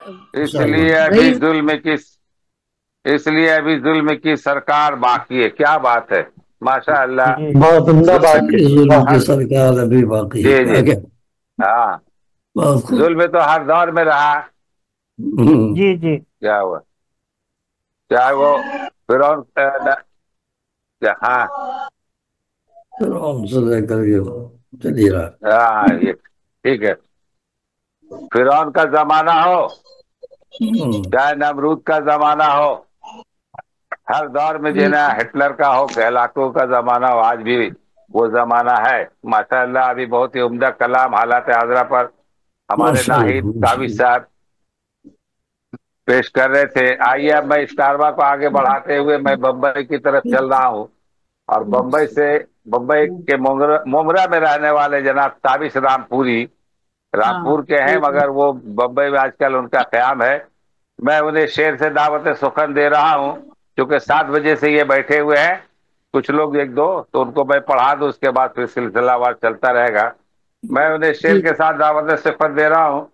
इसलिए अभी वही जुल्म की इसलिए अभी जुल्म की सरकार बाकी है। क्या बात है, माशा अल्लाह। बहुत उम्दा जुल्म बात की है। जुल्म वाह। की सरकार अभी बाकी है, जी जी। क्या क्या। हाँ, बहुत खूब। जुल्म तो हर दौर में रहा। जी जी। क्या हुआ, चाहे वो फिरौन क्या, हाँ फिर हमसे लेकर के चलिए रहा। हाँ, ये ठीक है। फिरौन का जमाना हो, हम्म, चाहे नमरूद का जमाना हो, हर दौर में जो है ना, हिटलर का हो, कहलाकों का जमाना हो, आज भी वो जमाना है। माशाअल्लाह, अभी बहुत ही उम्दा कलाम हालात हाजरा पर हमारे नाहिद माशाअल्लाह काबिज साहब पेश कर रहे थे। आइए, अब मैं इस कारवा को आगे बढ़ाते हुए मैं बम्बई की तरफ चल रहा हूँ। और बम्बई के मोमरा में रहने वाले जनाब ताबिश रामपुरी, रामपुर के हैं, मगर वो बम्बई में आजकल उनका क़याम है। मैं उन्हें शेर से दावत सुखन दे रहा हूँ, क्योंकि 7 बजे से ये बैठे हुए हैं। कुछ लोग एक दो, तो उनको मैं पढ़ा दूं, उसके बाद फिर सिलसिलावार चलता रहेगा। मैं उन्हें शेर जी के साथ दावत सुखन दे रहा हूँ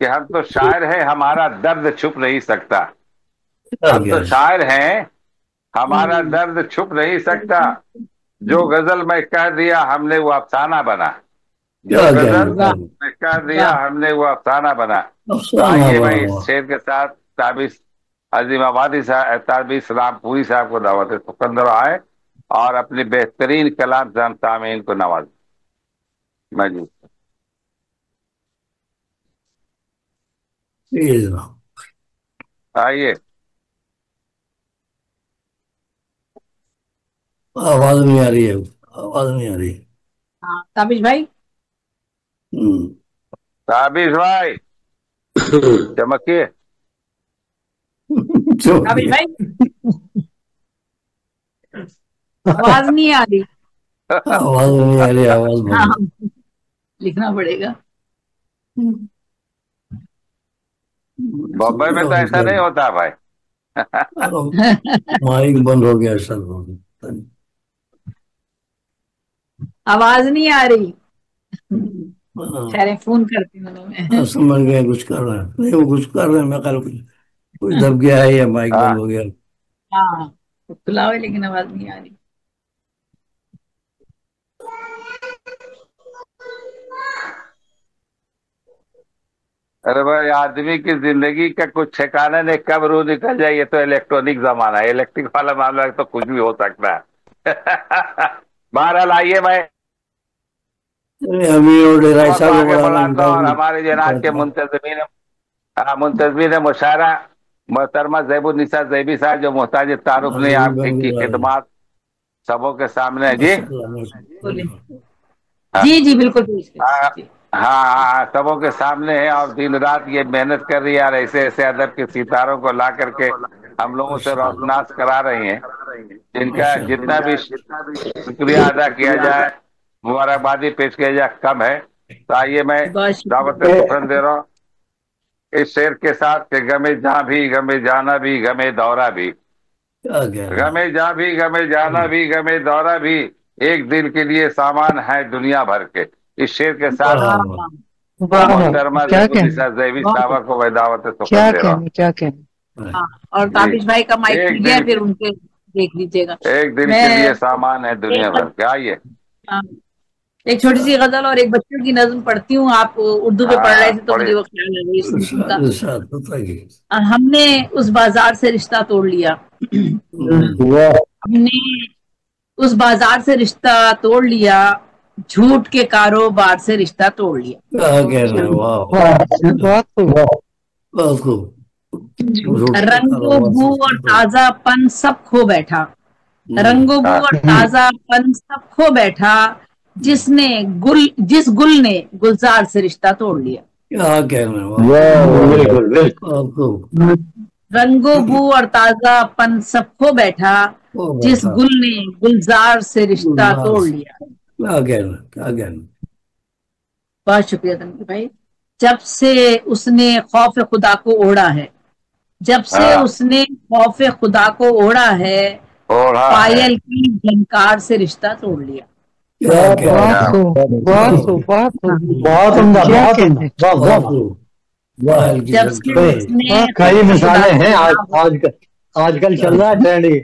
कि हम तो शायर हैं, हमारा दर्द छुप नहीं सकता। आ हम गया। तो शायर हैं, हमारा दर्द छुप नहीं सकता। जो गजल में कह दिया हमने वो अफसाना बना। जो क्या क्या गजल वाह में कह दिया वाह। हमने वो अफसाना बना। तो अफसाना आइए, मैं बना इस हुआ। शेर के साथ ताबिश अजीम आबादी साहब, ताबिश रामपुरी साहब को दावत सुखंदर आए और अपनी बेहतरीन कलाम से हम सामीन को नवाज। मैं जी, ये जनाब, आइए। आवाज नहीं आ रही है, आवाज नहीं आ रही। हाँ ताबिश भाई। हम्म। ताबिश भाई, चमकिए। ताबिश चौकी। भाई आवाज नहीं आ रही। आवाज नहीं आ रही, आवाज हाँ बंद। लिखना पड़ेगा। बम्बई में तो ऐसा नहीं होता भाई। माइक बंद हो गया सर। आवाज नहीं आ रही। हाँ, ठहरे फोन करती हूँ मैं। समझ गए कुछ कर रहे हैं, नहीं वो कुछ कर रहे हैं, मैं कल कुछ कुछ दब गया है या माइक बंद हाँ, हो गया। हाँ तो खुला हुआ है, लेकिन आवाज नहीं आ रही। अरे भाई, आदमी की जिंदगी का कुछ ठिकाना नहीं, कब रूह निकल जाए। ये तो इलेक्ट्रॉनिक जमाना है, इलेक्ट्रिक वाला मामला है, तो कुछ भी हो सकता है। बहरहाल, आइए, मैं अरे अमीर और डेराई सभा को साहब को आगे बढ़ाना बढ़ाता हूँ। और हमारे जनाब के उनका। मुंतजमीन मुशायरा मोहतरमा जैबुन्निसा जैबी साहब, जो मोहताज तारुफ हाँ, ने जरूर आप बंद इनकी करा है। खिदमत सबों के सामने है जी। माशाअल्लाह, बोले। माशाअल्लाह। जी जी बिल्कुल पेश हाँ करिए जी। हाँ, सबों के सामने है, और दिन रात ये मेहनत कर रही है, और ऐसे ऐसे अदब के सितारों को ला करके हम लोगों से माशाअल्लाह, रोशनास करा रही हैं, जिनका माशाअल्लाह। जितना भी शुक्रिया अदा किया जाए, मुबारकबादी पेश किया जाए, कम है। तो आइए, मैं बहुत शुक्रिया। दावत सुखन दे रहा हूँ इस शेर के साथ कि गमे जहाँ भी, गमे जाना भी, गमे दौरा भी। क्या कहना है। गमे जहाँ भी, गमे जाना भी, गमे दौरा भी, एक दिन के लिए सामान है दुनिया भर के। इस शेर के साथ वाह वाह वाह। वाह। वाह वाह। मोहतरमा क्या कहने, जैबुन्निसा जैबी बहुत साहबा को मैं दावत सुखन क्या दे रहा कहने, क्या कहने। हाँ। और हूँ ताबिश भाई का जी। माइक खुल गया है, फिर उनके देख लीजिएगा। एक दिन के मैं लिए सामान है दुनिया एक भर के। आइए। हाँ, एक छोटी सी गजल और एक बच्चों की नज्म पढ़ती हूँ। आप उर्दू में पढ़ रहे हाँ, थे तो बड़ी मुझे वो ख्याल आ गई सुन का। इरशाद इरशाद बताइए। हमने उस बाजार से रिश्ता तोड़ लिया। वाह। हमने उस बाजार से रिश्ता तोड़ लिया, झूठ के कारोबार से रिश्ता तोड़ लिया। क्या कहना है, वाह वाह। वाह, बहुत खूब। बहुत खूब। रोटी के रंगो कारोबार बू से और स्टार्ट हो। ताजापन सब खो बैठा। रंगो बू हाँ, और ताजापन सब खो बैठा, जिस गुल ने गुलजार से रिश्ता तोड़ लिया। क्या कहना है, वाह। वाह, बिल्कुल बिल्कुल। बहुत खूब। रंगो बू और ताजापन सब खो बैठा, वो जिस बैठा। गुल ने गुलजार से रिश्ता गुलजार तोड़ से। लिया। क्या कहना, क्या कहना। बहुत शुक्रिया तनवीर भाई। जब से उसने खौफ खुदा को ओढ़ा है, जब से हाँ, उसने खौफ खुदा को ओढ़ा है, ओढ़ा है। पायल की झनकार से रिश्ता तोड़ लिया। क्या कहना बहुत क्या है। खूब, बहुत खूब, बहुत खूब। हाँ, बहुत उम्दा, क्या बहुत उम्दा। कहते हैं। वाह बहुत वाह। खूब। پائل کی جب سے جھنکار اس نے بہت کئی مثالیں ہیں آج کل چل رہا ہے ٹرینڈ یہ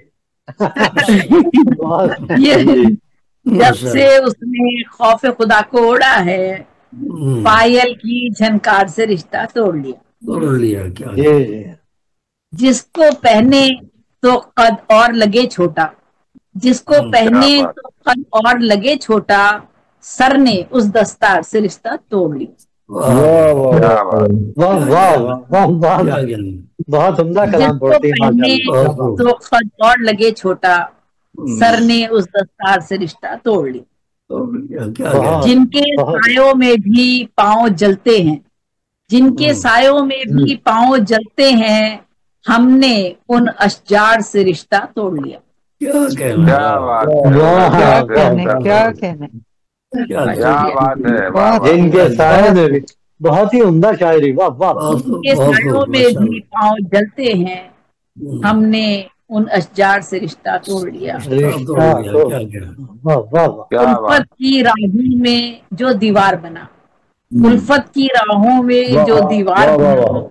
بہت یہ جب ماشاء سے اس نے خوف خدا کو اوڑا ہے اللہ پائل کی جھنکار سے رشتہ توڑ لیا توڑ لیا کیا جی جی جس کو پہنے تو قد اور لگے چھوٹا جس کو پہنے بات تو قد اور لگے چھوٹا سر نے اس دستار سے رشتہ توڑ لیا واہ واہ کیا بات واہ واہ واہ واہ کیا واہ کہنا بہت عمدہ جس کلام کو پڑھتی ہے ماشاء پہنے اللہ بہت تو قد اور لگے چھوٹا سر نے اس دستار سے رشتہ توڑ لیا توڑ لیا کیا بہت کہنا جن کے بہت سایوں میں بھی پاؤں جلتے ہیں جن کے سایوں میں بھی پاؤں جلتے ہیں ہم نے ان اشجار سے رشتہ توڑ لیا کیا کہنا کیا بات ہے واہ کیا بہت کہنے بہتر کیا کہنے کیا کیا کہنا بات ہے واہ بہت واہ جن کے سائے میں بھی بہت ہی عمدہ شاعری واہ واہ بہت جن کے بہت سایوں خوب میں ماشاء بھی پاؤں جلتے ہیں ہم نے ان اشجار سے رشتہ توڑ لیا اللہ توڑ رشتہ لیا تو کیا کہنا واہ واہ واہ کیا بات الفت کی راہوں میں جو دیوار بنا الفت کی راہوں میں جو دیوار واہ واہ بنا واہ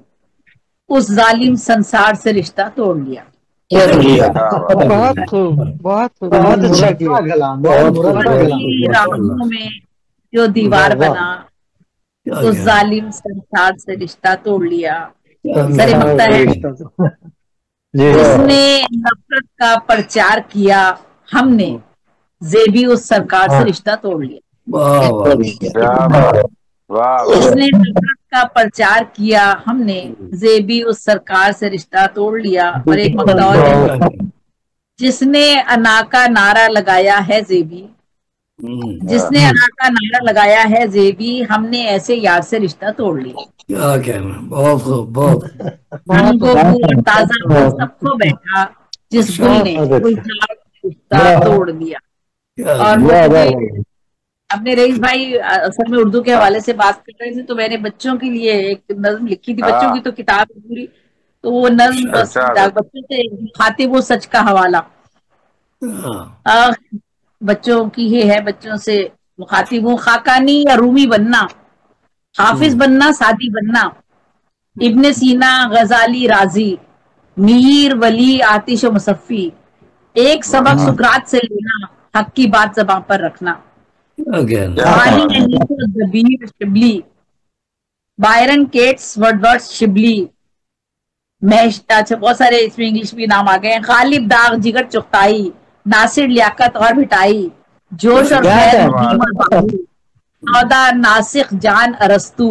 اس ظالم سنسار سے رشتہ توڑ لیا توڑ لیا کیا بات بہت خوب بہت خوب بہت بہت اچھا مربع کیا کلام بہت بہت خوب مربع الفت بہت کلام کی خوب ماشاء اللہ راہوں میں جو دیوار واہ واہ بنا کیا اس کہنا ظالم سنسار سے رشتہ توڑ لیا کیا سر کہنا مکتا ہے رشتہ تو جی جس نے نفرت کا پرچار کیا ہم نے زیبی اس سرکار سے رشتہ توڑ لیا واہ واہ کیا بات واہ جس واہ نے نفرت کا پرچار کیا ہم نے زیبی اس سرکار سے رشتہ توڑ لیا اور ایک مقطع اور ہے کیا کہنا جس نے انا کا نعرہ لگایا ہے زیبی جس نے انا کا نعرہ لگایا ہے زیبی ہم نے ایسے یار سے رشتہ توڑ لیا کیا کہنا بہت خوب بہت بہت رنگو اچھا بو اور تازہ پھول سب کو بیٹھا جس گل نے بہت اچھا گلزار سے رشتہ توڑ دیا کیا اور وہ واہ واہ چونکہ اپنے رئیس بھائی اصل میں اردو کے حوالے سے بات کر رہے تھے تو میں نے بچوں کے لیے ایک نظم لکھی تھی بچوں کی تو کتاب ہے پوری تو وہ نظم بس اچھا بچوں سے خاطب و سچ کا حوالہ بچوں کی ہی ہے بچوں سے مخاطب ہوں خاقانی یا رومی بننا حافظ بننا سعدی بننا ابن سینا غزالی رازی میر ولی آتش و مصفی ایک سبق سکرات سے لینا حق کی بات زباں پر رکھنا کیا کہنا ماہی نہیں تو دبیر شبلی بائرن کیٹس ورڈورڈ شبلی اچھا بہت سارے اس میں انگلش بھی نام آ گئے ہیں غالب داغ جگر چختائی ناصر لیاقت اور بھٹائی جوش اور کیا خیر کہنا ندیم اور بابو سودا ناسخ جان ارستو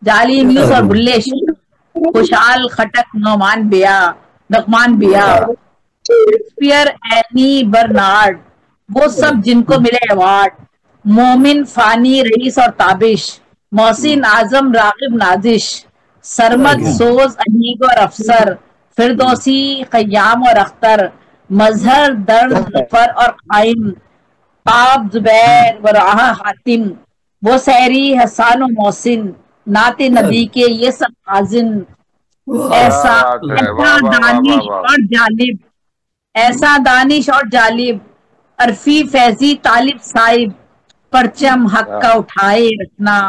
جالی میوس اور بلے شیر خوشحال خٹک نعمان بیا نقمان بیا شیکسپیئر اینی برنارڈ وہ سب جن کو ملے ایوارڈ مومن فانی رئیس اور تابش محسن اعظم راغب نازش سرمد سوز انیگ اور افسر فردوسی خیام اور اختر مظہر درد ظفر اور قائم آپ زبیر وراہ حاتم وہ سیری حسان و محسن نعت نبی کے یہ سب حازن ایسا بات ہے ایسا واہ واہ واہ واہ دانش واہ اور جالب ایسا دانش اور جالب عرفی فیضی طالب صاحب پرچم حق کا اٹھائے رکھنا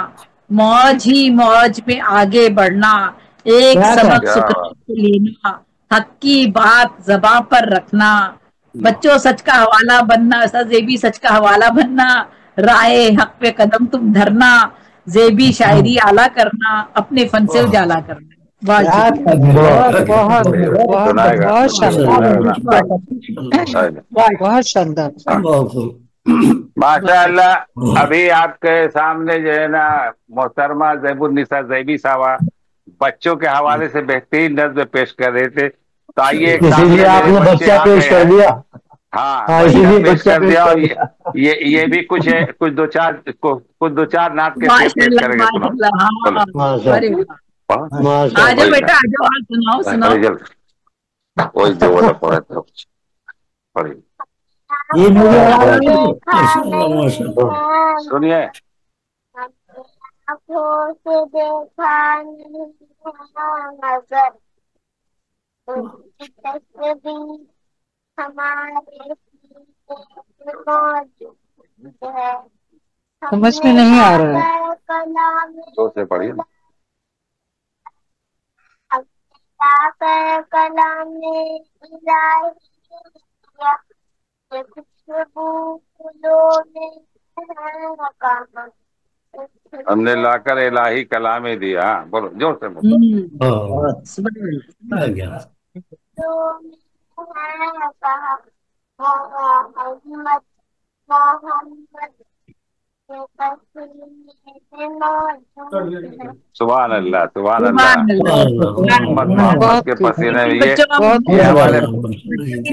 موج ہی موج میں آگے بڑھنا ایک کیا سبق کیا سکرات بات سے لینا حق کی بات زباں پر رکھنا بچوں سچ کا حوالہ بننا ایسا زیبی سچ کا حوالہ بننا رائے حق پہ قدم تم دھرنا زیبی شاعری اعلیٰ کرنا اپنے فن سے اجالا کرنا بہت کیا شکریہ بہت کیا بہت کہنا بہت سنائے گا بہت شاندار سنائے بہت شاندار بہت خوب ماشاء اللہ ابھی آپ کے سامنے جو ہے نا محترمہ زیب النساء زیبی صاحبہ بچوں کے حوالے سے بہترین نظم پیش کر رہے تھے تو آئیے ایک اسی لیے سامنے آپ میرے نے بچے بچہ آ پیش گئے کر ہیں دیا ہاں ہاں اسی بچہ لیے پیش بچہ کر پیش دیا کر اور دیا یہ بھی کچھ ہے کچھ دو چار نعت کے شعر ماشاء پیش اللہ کریں گے ماشاء سناؤ اللہ ہاں بولو ماشاء ارے اللہ واہ ماشاء آ اللہ جاؤ بیٹا آ جاؤ آپ سناؤ سناؤ بڑی جلد کوئی جو والا پڑھے تو پڑھی یہ مجھے واہ آواز واہ آ رہی ہے ماشاء اللہ ماشاء اللہ سنیے آنکھوں سے دیکھا نہیں نظر تصویر ہمارے سینے موجود ہے ہم سمجھ نے میں نہیں پا آ رہا ہے کر کلام زور سے پڑھیے نا कलाम इलाहिया ये खुशबू फूलों में है मकाम हमने लाकर इलाही कलाम ही दिया। हाँ, बोलो जोर से बोलो। हाँ, सुबह आ गया। फूलों में है मकाम मोहम्मद मोहम्मद के पसीने में मौजूद है। सुभान अल्लाह, सुभान सुभान अल्लाह। अल्लाह, मोहम्मद सुभान मोहम्मद बहुत के खूब, पसीने में बच्चों को बहुत ये खूब। हमारे की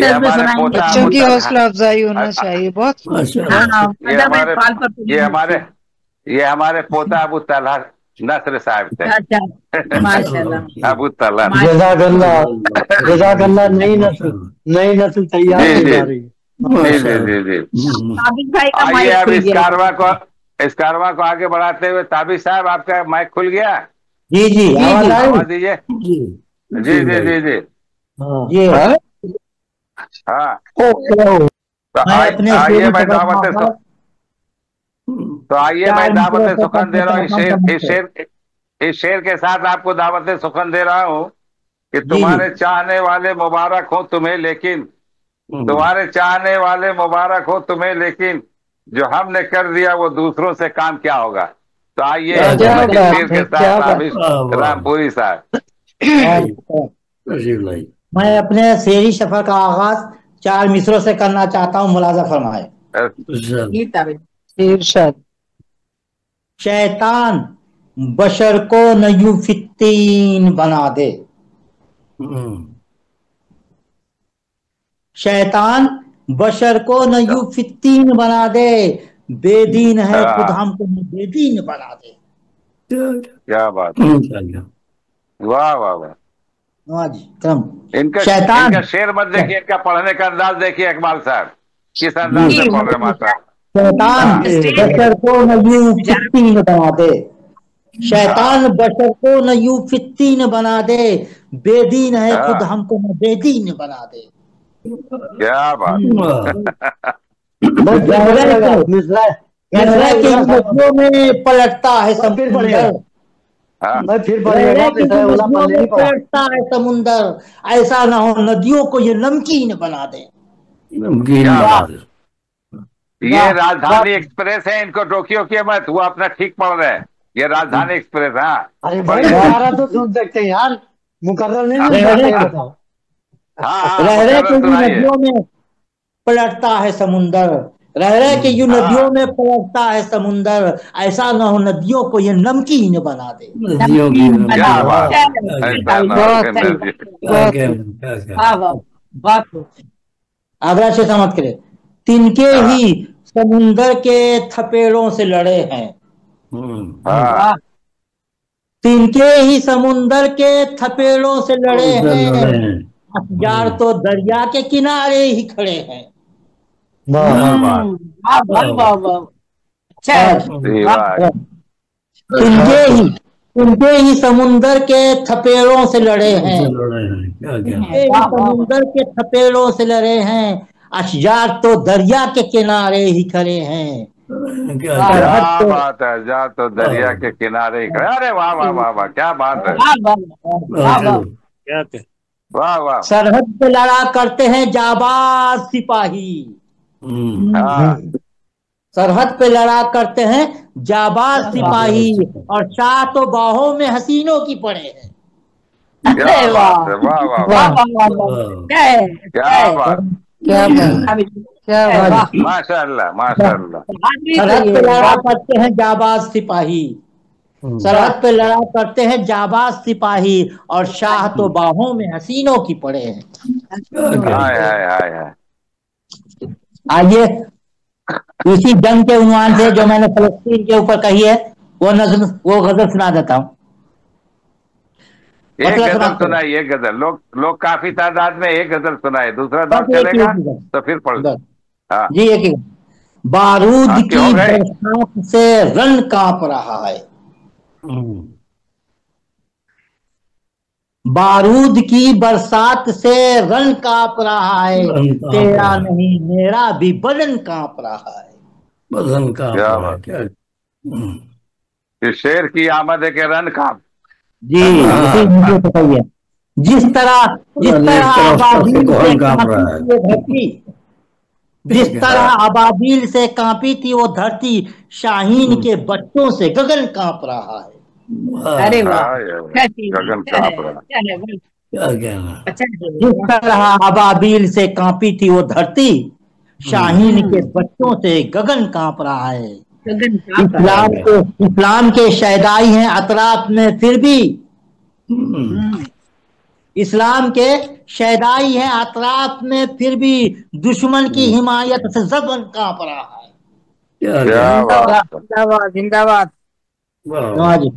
ये नज़्में हमारे सुनाएंगे। पोता बच्चों की अबू हौसला अफजाई होना चाहिए। बहुत खूब। माशाल्लाह। हाँ, ये अदब हमारे इकबाल पर ये सुनाएंगे। हमारे ये हमारे पोता अबू तलहा नसर साहब थे। अच्छा, माशाल्लाह अबू तलहा। जज़ाकल्लाह, जज़ाकल्लाह। माशाल्लाह। नई नस्ल तैयार जी की जी जा रही है। जी जी जी जी। साबिक भाई का आइए माइक अब खुल गया है। इस कारवा को आगे बढ़ाते हुए ताबिश साहब, आपका माइक खुल गया। जी जी, जी, आवाज जी। आ रही? आवाज दीजिए। जी जी जी भाई। जी जी। हाँ जी हाँ। हाँ, मैं तो अपने आइए शेरी भाई सफर का दावत आगाज तो आइए भाई 4 मित्रों दावत से सुखन करना दे रहा हूँ। चाहता हूँ समझकर। इस शेर के साथ आपको दावत सुखन दे रहा हूँ कि जी जी। तुम्हारे चाहने वाले मुबारक हो तुम्हें, लेकिन तुम्हारे चाहने वाले मुबारक हो तुम्हें, लेकिन जो हमने कर दिया वो दूसरों से काम क्या होगा। तो आइए क्या इस क्या नजम के बात शेर है, के साथ क्या बात। ताबिश रामपुरी साहब। भाई। मैं अपने शेरी सफर का आगाज 4 मिसरों से करना चाहता हूँ, मुलाजा फरमाए। जी ताबिश। इरशाद। शैतान बशर को न यूं फित्तीन बना दे, शैतान बशर को न यूं फित्तीन बना दे, बेदीन है खुद हाँ, हमको न बेदीन बना दे। क्या बात है। वाह वाह वाह। हाँ जी, क्रम। इनका शैतान शेर मत देखिए, इनका पढ़ने का अंदाज देखिए इकबाल साहब, किस अंदाज जी, से पढ़ रहे माता। शैतान हाँ बशर को न यूं फित्तीन बना दे, शैतान बशर को न यूं फित्तीन बना दे, बेदीन है खुद हाँ, हमको न बेदीन बना दे। क्या बात। गहरे के नदियों में पलटता है समुंदर, हाँ, गहरे की नदियों में पलटता है समुंदर, ऐसा ना हो नदियों को ये नमकीन बना दे। क्या बात। ये राजधानी एक्सप्रेस है, इनको टोक्यो के मत, वो अपना ठीक पढ़ रहे हैं। ये राजधानी एक्सप्रेस। हाँ, अरे भाई दोबारा तो सुन सकते हैं यार, मुकर्रर नहीं मिल सकते, ये बताओ। हाँ रह रहे मुकर्रर के यूं सुनाइए। नदियों में पलटता है समुंदर, रह रहे के यूं नदियों में पलटता है समुंदर, ऐसा ना हो नदियों को ये नमकीन बना दे। क्या बात। ऐसा ना हो कि बहुत नदी। आगरा से समझ करे, तिनके ही समुंदर के थपेड़ों से लड़े हैं, हाँ, तिनके ही समुंदर के थपेड़ों से लड़े हैं, अखबार तो दरिया के किनारे ही खड़े हैं। क्या बात। तिनके ही समुंदर के थपेड़ों से लड़े हैं, तिनके ही समुंदर के थपेड़ों से लड़े हैं, अशजार तो दरिया के किनारे ही खड़े हैं। क्या बात है, जा तो दरिया के किनारे ही खड़े। अरे वाह वाह वाह वाह, क्या बात है। वाह वाह। सरहद पे लड़ा करते हैं जाबाज सिपाही, हाँ, सरहद पे लड़ा करते हैं जाबाज सिपाही, और शाह तो बाहों में हसीनों की पड़े हैं। क्या बात है। वाह वाह वाह, क्या बात। क्या बात। माशाअल्लाह माशाअल्लाह। सरहद पे लड़ा करते हैं जाबाज सिपाही, सरहद पे लड़ा करते हैं जाबाज सिपाही, और शाह तो बाहों में हसीनों की पड़े हैं। हाय हाय हाय हाय। आइए इसी जंग के उन्वान से जो मैंने फलस्तीन के ऊपर कही है वो गजल सुना देता हूँ। एक गजल सुनाइए, एक गजल। लोग काफी तादाद में एक गजल सुनाए, दूसरा दौर चलेगा तो फिर पढ़। हाँ जी, एक बारूद की बरसात से रन कांप रहा है, बारूद की बरसात से रन कांप रहा है, तेरा नहीं मेरा भी बदन कांप रहा है। बदन कांप रहा है। क्या शेर की आमद है कि रन कांप। जी मुझे बताइए। जिस तरह अबाबील से कांप रहा है। कांपी थी वो धरती, जिस तरह अबाबील से कांपी थी वो धरती, शाहीन के बच्चों से गगन कांप रहा है। अरे वाह, हाँ यार, क्या चीज है, गगन क्या कांप है, रहा। क्या है भाई, क्या कहना। अच्छा जिस तरह अबाबील से कांपी थी वो धरती, शाहीन के बच्चों से गगन कांप रहा है। गगन कांप रहा है। इस्लाम के शहदाई हैं अतराफ में फिर भी, इस्लाम के शहदाई हैं अतराफ में फिर भी, दुश्मन की हिमायत से जबन कांप रहा है। क्या क्या बात है। जिंदाबाद जिंदाबाद। वाह। हाँ जी।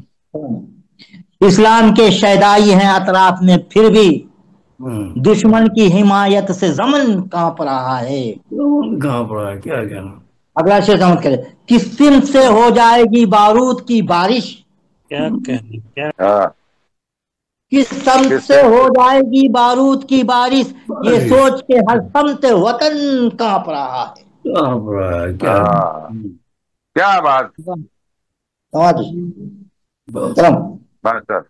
इस्लाम के शहदाई हैं अतराफ में फिर भी, दुश्मन की हिमायत से जमन कांप रहा है। कांप रहा है, क्या कहना। अगला शेर समझ करें, किस सिम से हो जाएगी बारूद की बारिश, क्या कहना, क्या हाँ, किस सम से हो जाएगी बारूद की बारिश, ये बारिश। सोच के हर समत वतन कांप रहा है। कांप रहा है, क्या। हाँ, क्या बात। समझ बस सर,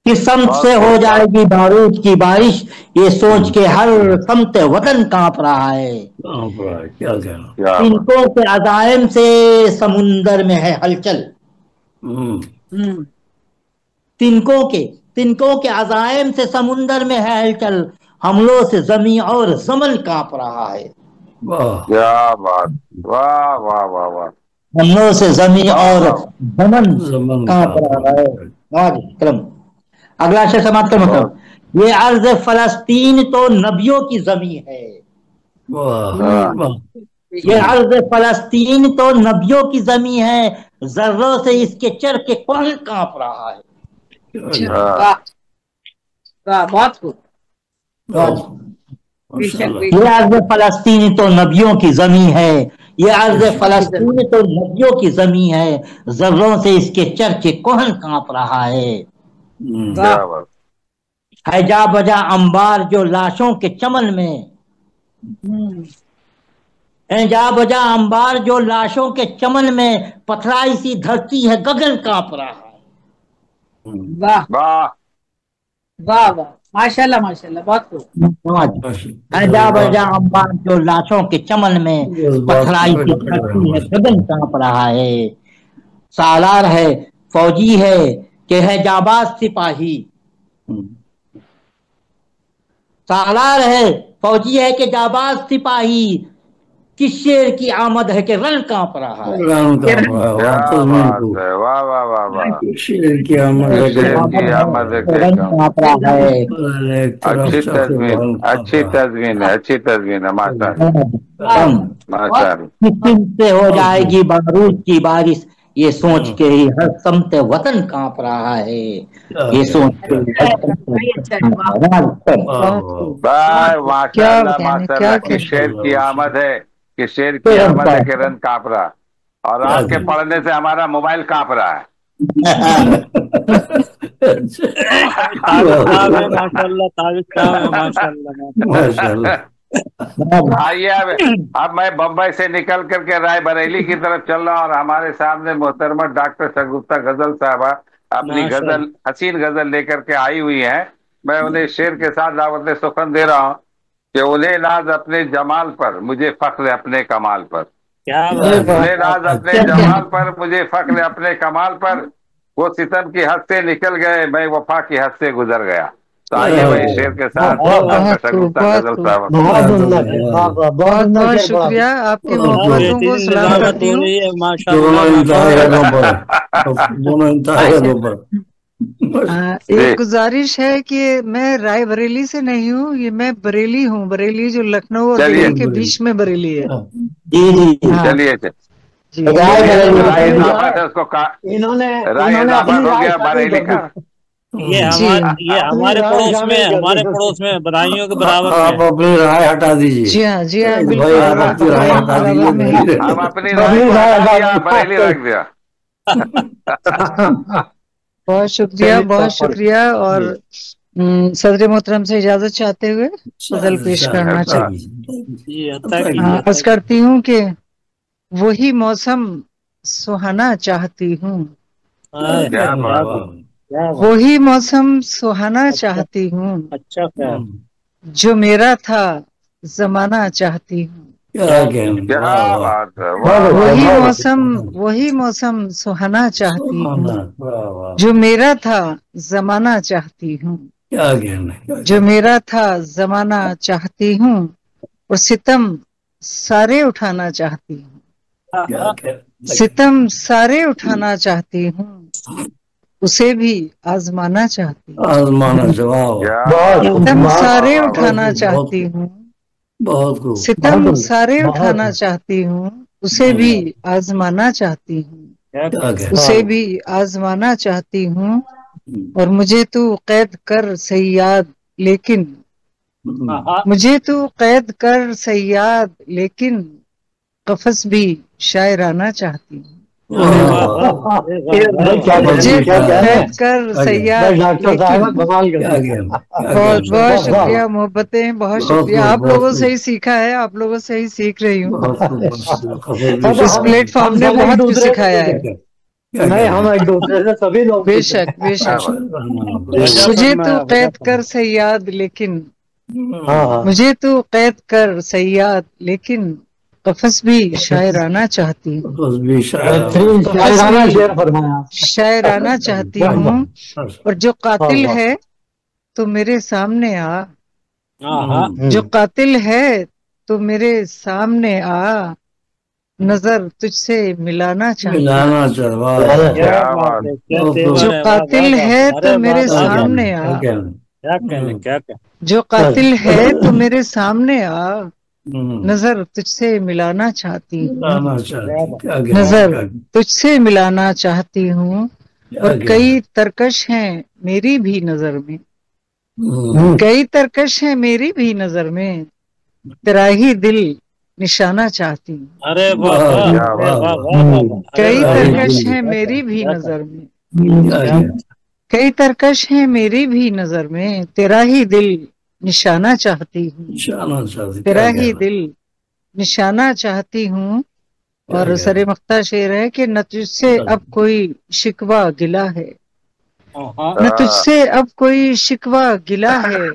किस समत से हो जाएगी बारूद की बारिश, ये सोच के हर समत वतन कांप रहा है। कांप रहा है, क्या कहना। क्या बात। तिनकों के अजायम से समुंदर में है हलचल, तिनकों के अजायम से समुंदर में है हलचल, हमलों से जमी और जमन कांप रहा है। वाह। क्या बात, वाह वाह वाह वाह। हमलों से जमी और जमन जमन कांप रहा है। आज क्रम अगला शेर समाप्त कर मतलब, ये अर्ज फलस्तीन तो नबियों की जमी है, वाह। वाह। ये अर्ज फलस्तीन तो नबियों की जमी है, जर्रों से इसके चर के कौन कांप रहा है। वाह वाह, बहुत खूब। ये अर्ज फलस्तीन तो नबियों की जमी है, ये अर्ज फलस्तीन तो नबियों की जमी है, जर्रों से इसके चर के कौन कांप रहा है। क्या बात। है जा बजा अंबार जो लाशों के चमन में, है जा बजा अंबार जो लाशों के चमन में, पथराई सी धरती है गगन कांप रहा है। वाह वाह वाह वाह, माशाल्लाह माशाल्लाह, बहुत खूब। है जा बजा अंबार जो लाशों के चमन में, पथराई सी धरती है गगन कांप रहा है। सालार है फौजी है कि है जाबाज सिपाही, सालार है फौजी है कि जाबाज सिपाही, किस शेर की आमद है कि रन कांप रहा है। क्या बात है, वाह वाह वाह वाह। शेर की आमद है कि शेर की आमद है कि रन कांप रहा है। अच्छी तस्वीर, अच्छी तस्वीर है, अच्छी तस्वीर है, माशाल्लाह माशाल्लाह। किस दिन से हो जाएगी बारूद की बारिश, ये सोच के ही हर समत वतन कांप रहा है, ये सोच के माशाल्लाह माशाल्लाह। कि शेर की आमद है, कि शेर की आमद है कि रन कांप रहा, और आपके पढ़ने से हमारा मोबाइल कांप रहा है। माशाल्लाह। आइए अब मैं बम्बई से निकल करके राय बरेली की तरफ चल रहा हूँ, और हमारे सामने मोहतरमा डॉक्टर शगुफ्ता गजल साहबा अपनी गजल, हसीन गजल लेकर के आई हुई है। मैं उन्हें शेर के साथ दावत सुखन दे रहा हूँ कि उन्हें नाज अपने जमाल पर, मुझे फख्र अपने कमाल पर। उन्हें नाज अपने जमाल पर, मुझे फख्र अपने कमाल पर, वो सितम की हद से निकल गए, मैं वफा की हद से गुजर गया। तो आइए मैं शेर के साथ बहुत बहुत शुक्रिया, आपकी मोहब्बतों को सलाम करती हूँ। एक गुजारिश है कि मैं राय बरेली से नहीं हूँ, ये मैं बरेली हूँ, बरेली जो लखनऊ और दिल्ली के बीच में बरेली है। चलिए उसको इन्होंने हो गया बरेली का। ये हमारे पड़ोस में बधाइयों के बराबर आप अपनी राय हटा दीजिए। जी हाँ जी हाँ, भाई आप अपनी राय हटा दीजिए। हम अपनी राय बरेली रख दिया। बहुत शुक्रिया। और सदर मोहतरम से इजाजत चाहते हुए गजल पेश करना चाहिए। अर्ज करती हूँ कि वही मौसम सुहाना चाहती हूँ, वही मौसम सुहाना चाहती हूँ अच्छा ख्याल। जो मेरा था जमाना चाहती हूँ। क्या कहना, क्या वाह वाह, बात है, वाह वाह वही मौसम सुहाना चाहती हूँ वाह वाह, जो मेरा था जमाना चाहती हूँ। क्या कहना, क्या जो मेरा था जमाना चाहती हूँ और सितम सारे उठाना चाहती हूँ। कहना, सितम सारे उठाना चाहती हूँ उसे भी आजमाना चाहती हूँ। आजमाना से, वाह वाह, क्या सितम सारे वाह, उठाना बहुत चाहती खूब, हूँ बहुत खूब, सितम सारे उठाना चाहती हूँ उसे भी आजमाना चाहती हूँ। क्या कहना, उसे भी आजमाना चाहती हूँ और मुझे तू कैद कर सैयाद लेकिन मुझे तू कैद कर सैयाद लेकिन कफस भी शायराना चाहती हूँ। मुझे तू कैद कर सैयाद लेकिन क्या कहना, बहुत बहुत शुक्रिया मोहब्बतें, बहुत शुक्रिया। आप लोगों से ही सीखा है, आप लोगों से ही सीख रही हूँ। इस प्लेटफॉर्म ने बहुत कुछ सिखाया है। नहीं, हम एक दूसरे से सभी लोग बेशक बेशक। मुझे तू कैद कर सैयाद लेकिन मुझे तू कैद कर सैयाद लेकिन कफस भी शायराना चाहती हूँ। शायराना चाहती हूँ और जो कातिल है तो मेरे सामने आ। जो कातिल है तो मेरे सामने आ नजर तुझसे मिलाना चाहती हूँ। क्या बात, जो कातिल है तो मेरे सामने आ। क्या कहने, क्या कहने। जो कातिल है तो मेरे सामने आ नजर तुझसे मिलाना चाहती हूँ। नजर तुझसे मिलाना चाहती हूँ और कई तरकश हैं मेरी भी नजर में। कई तरकश हैं मेरी भी नजर में तेरा ही दिल निशाना चाहती हूँ। अरे वाह वाह, अरे वाह वाह वाह। कई तरकश हैं मेरी भी नजर में। कई तरकश हैं मेरी भी नजर में तेरा ही दिल निशाना चाहती हूँ। तेरा ही दिल निशाना चाहती हूँ। और सरे मख्ता शेर है कि न तुझसे अब कोई शिकवा गिला है। न तुझसे अब कोई शिकवा गिला है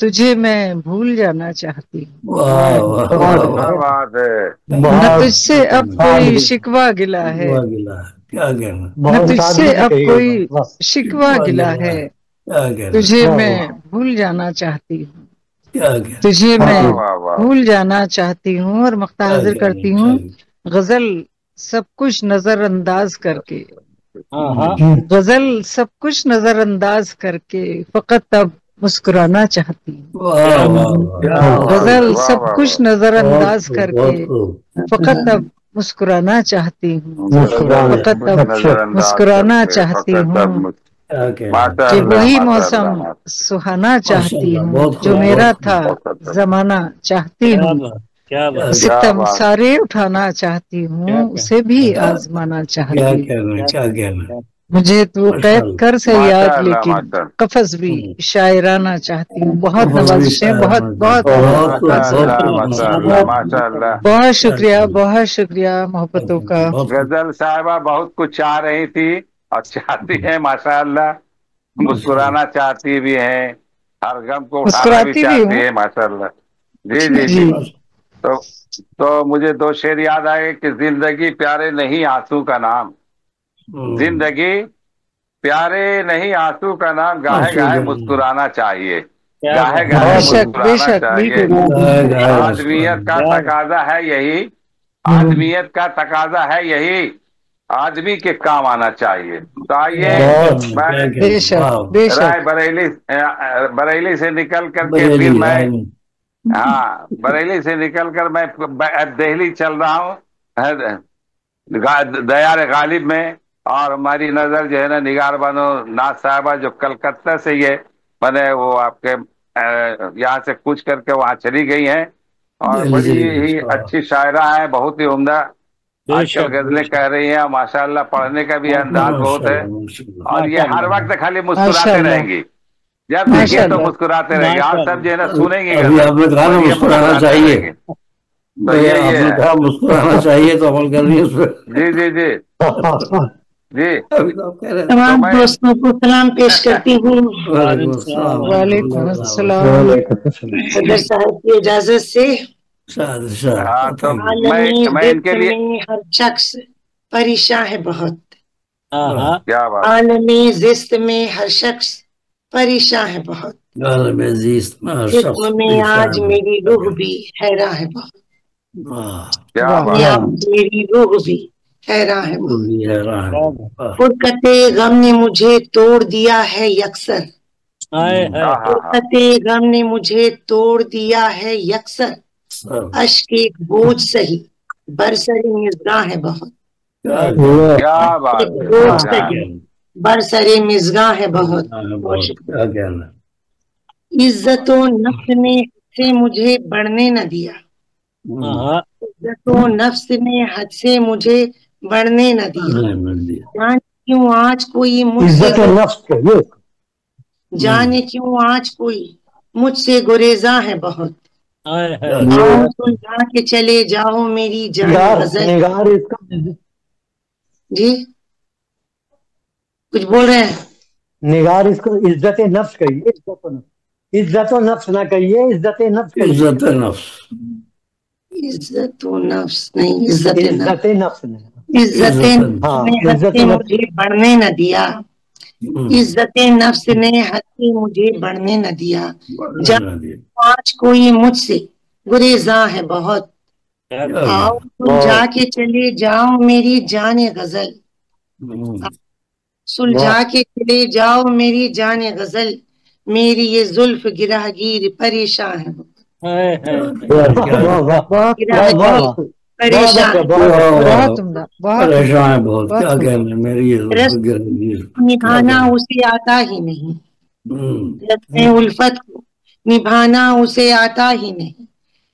तुझे मैं भूल जाना चाहती हूँ। क्या बात है, न तुझसे अब कोई शिकवा गिला है। क्या कहना, न तुझसे अब कोई शिकवा गिला है तुझे मैं भूल जाना चाहती हूँ। तुझे मैं वाह वाह, भूल जाना चाहती हूँ और मख्ता हाजिर करती हूँ गजल सब कुछ नजरअंदाज करके। गजल सब कुछ नजरअंदाज करके फकत अब मुस्कुराना चाहती हूँ। गजल सब कुछ नजरअंदाज करके फकत अब मुस्कुराना चाहती हूँ। फकत अब मुस्कुराना चाहती हूँ कि वही मौसम सुहाना चाहती हूँ जो मेरा था जमाना चाहती हूँ। सितम सारे उठाना चाहती हूँ उसे भी आजमाना चाहती हूँ। क्या कहना, मुझे तो कैद कर सैयाद लेकिन कफस भी शायराना चाहती हूँ। बहुत नवाजिशें, बहुत बहुत बहुत शुक्रिया, बहुत शुक्रिया मोहब्बतों का। गजल साहिबा बहुत कुछ चाह रही थी और चाहती है माशाअल्लाह, मुस्कुराना चाहती भी है, हर गम को उठाना भी चाहती है माशाअल्लाह। जी जी जी। तो मुझे दो शेर याद आए कि जिंदगी प्यारे नहीं आंसू का नाम। जिंदगी प्यारे नहीं आंसू का नाम, गाहे गाहे मुस्कुराना चाहिए। गाहे गाहे मुस्कुराना चाहिए। आदमियत का तकाजा है यही, आदमियत का तकाजा है यही, आदमी के काम आना चाहिए। तो आइए राय बरेली से निकल करके फिर मैं, हाँ बरेली से निकलकर मैं दिल्ली चल रहा हूँ दयार गालिब में। और हमारी नजर जो है ना निगार बानो नाथ साहबा जो कलकत्ता से ये मैंने वो आपके यहाँ से कूच करके वहाँ चली गई हैं और बड़ी ही अच्छी शायरा है, बहुत ही उम्दा आजकल गजलें कह रही हैं। माशाअल्लाह पढ़ने का भी अंदाज बहुत है और ये हर वक्त खाली मुस्कुराते रहेंगी। जब देखिए तो मुस्कुराते रहेंगे। आप सब जो है ना सुनेंगे मुस्कुराना चाहिए, तो ये मुस्कुराना चाहिए तो अमल कर रही है। जी जी जी। जी अभी तो आप कह रहे थे। तमाम मैं- दोस्तों को सलाम पेश करती हूँ। वालेकुम अस्सलाम। वालेकुम अस्सलाम। सदर साहब की इजाजत से शाद शाद। हाँ, तो आलमी मैं इनके जिस्म लिए में हर शख्स परेशान है बहुत। हाँ क्या बात आलमी जिस्म में हर शख्स परेशान है बहुत। आलम अजीज में हर शख्स जिस्म में आज मेरी रूह भी हैरान है बहुत। क्या वाह। बात आज मेरी रूह भी हैरान है बहुत। फुरकते गम ने मुझे तोड़ दिया है यकसर। हाय हाय हाँ हाँ हाँ फुरकते गम ने मुझे तोड़ दिया है यकसर। अश्क एक बोझ सही बरसरे मिज़गां है बहुत। क्या बात एक है बोझ मजा आ सही बरसरे मिज़गां है बहुत। बहुत शुक्रिया। क्या कहना। इज्जत नफ्स ने से मुझे बढ़ने न दिया। हाँ इज्जत नफ्स ने हद से मुझे बढ़ने न दिया। जाने क्यों आज कोई मुझसे जाने क्यों आज कोई मुझसे गुरेजा है बहुत। हाय हाय आओ सुलझा के चले जाओ मेरी जान गजल। जी कुछ बोल रहे हैं? निगार इसको इज्जत नफ्स कहिए, इज्जत नफ्स ना कहिए, इज्जत नफ्स कहिए। इज्जत नफ्स। इज्जत नफ्स नहीं, इज्जत इज्जत नफ्स ने इज्जत हाँ, ने हद इज्जत से नफ्स। मुझे बढ़ने न दिया। इज्जत नफ्स ने हद से मुझे बढ़ने न दिया। आज कोई मुझसे गुरेजा है बहुत। आओ सुलझा के चले जाओ मेरी जान गजल। सुलझा के चले जाओ मेरी जान गजल। मेरी ये जुल्फ गिरहगीर परेशान है हाय हाय बहुत परेशान बहुत उम्दा, बहुत परेशान है बहुत। क्या कहना मेरी निभाना उसे आता ही नहीं। रस्मे उल्फत को निभाना उसे आता ही नहीं।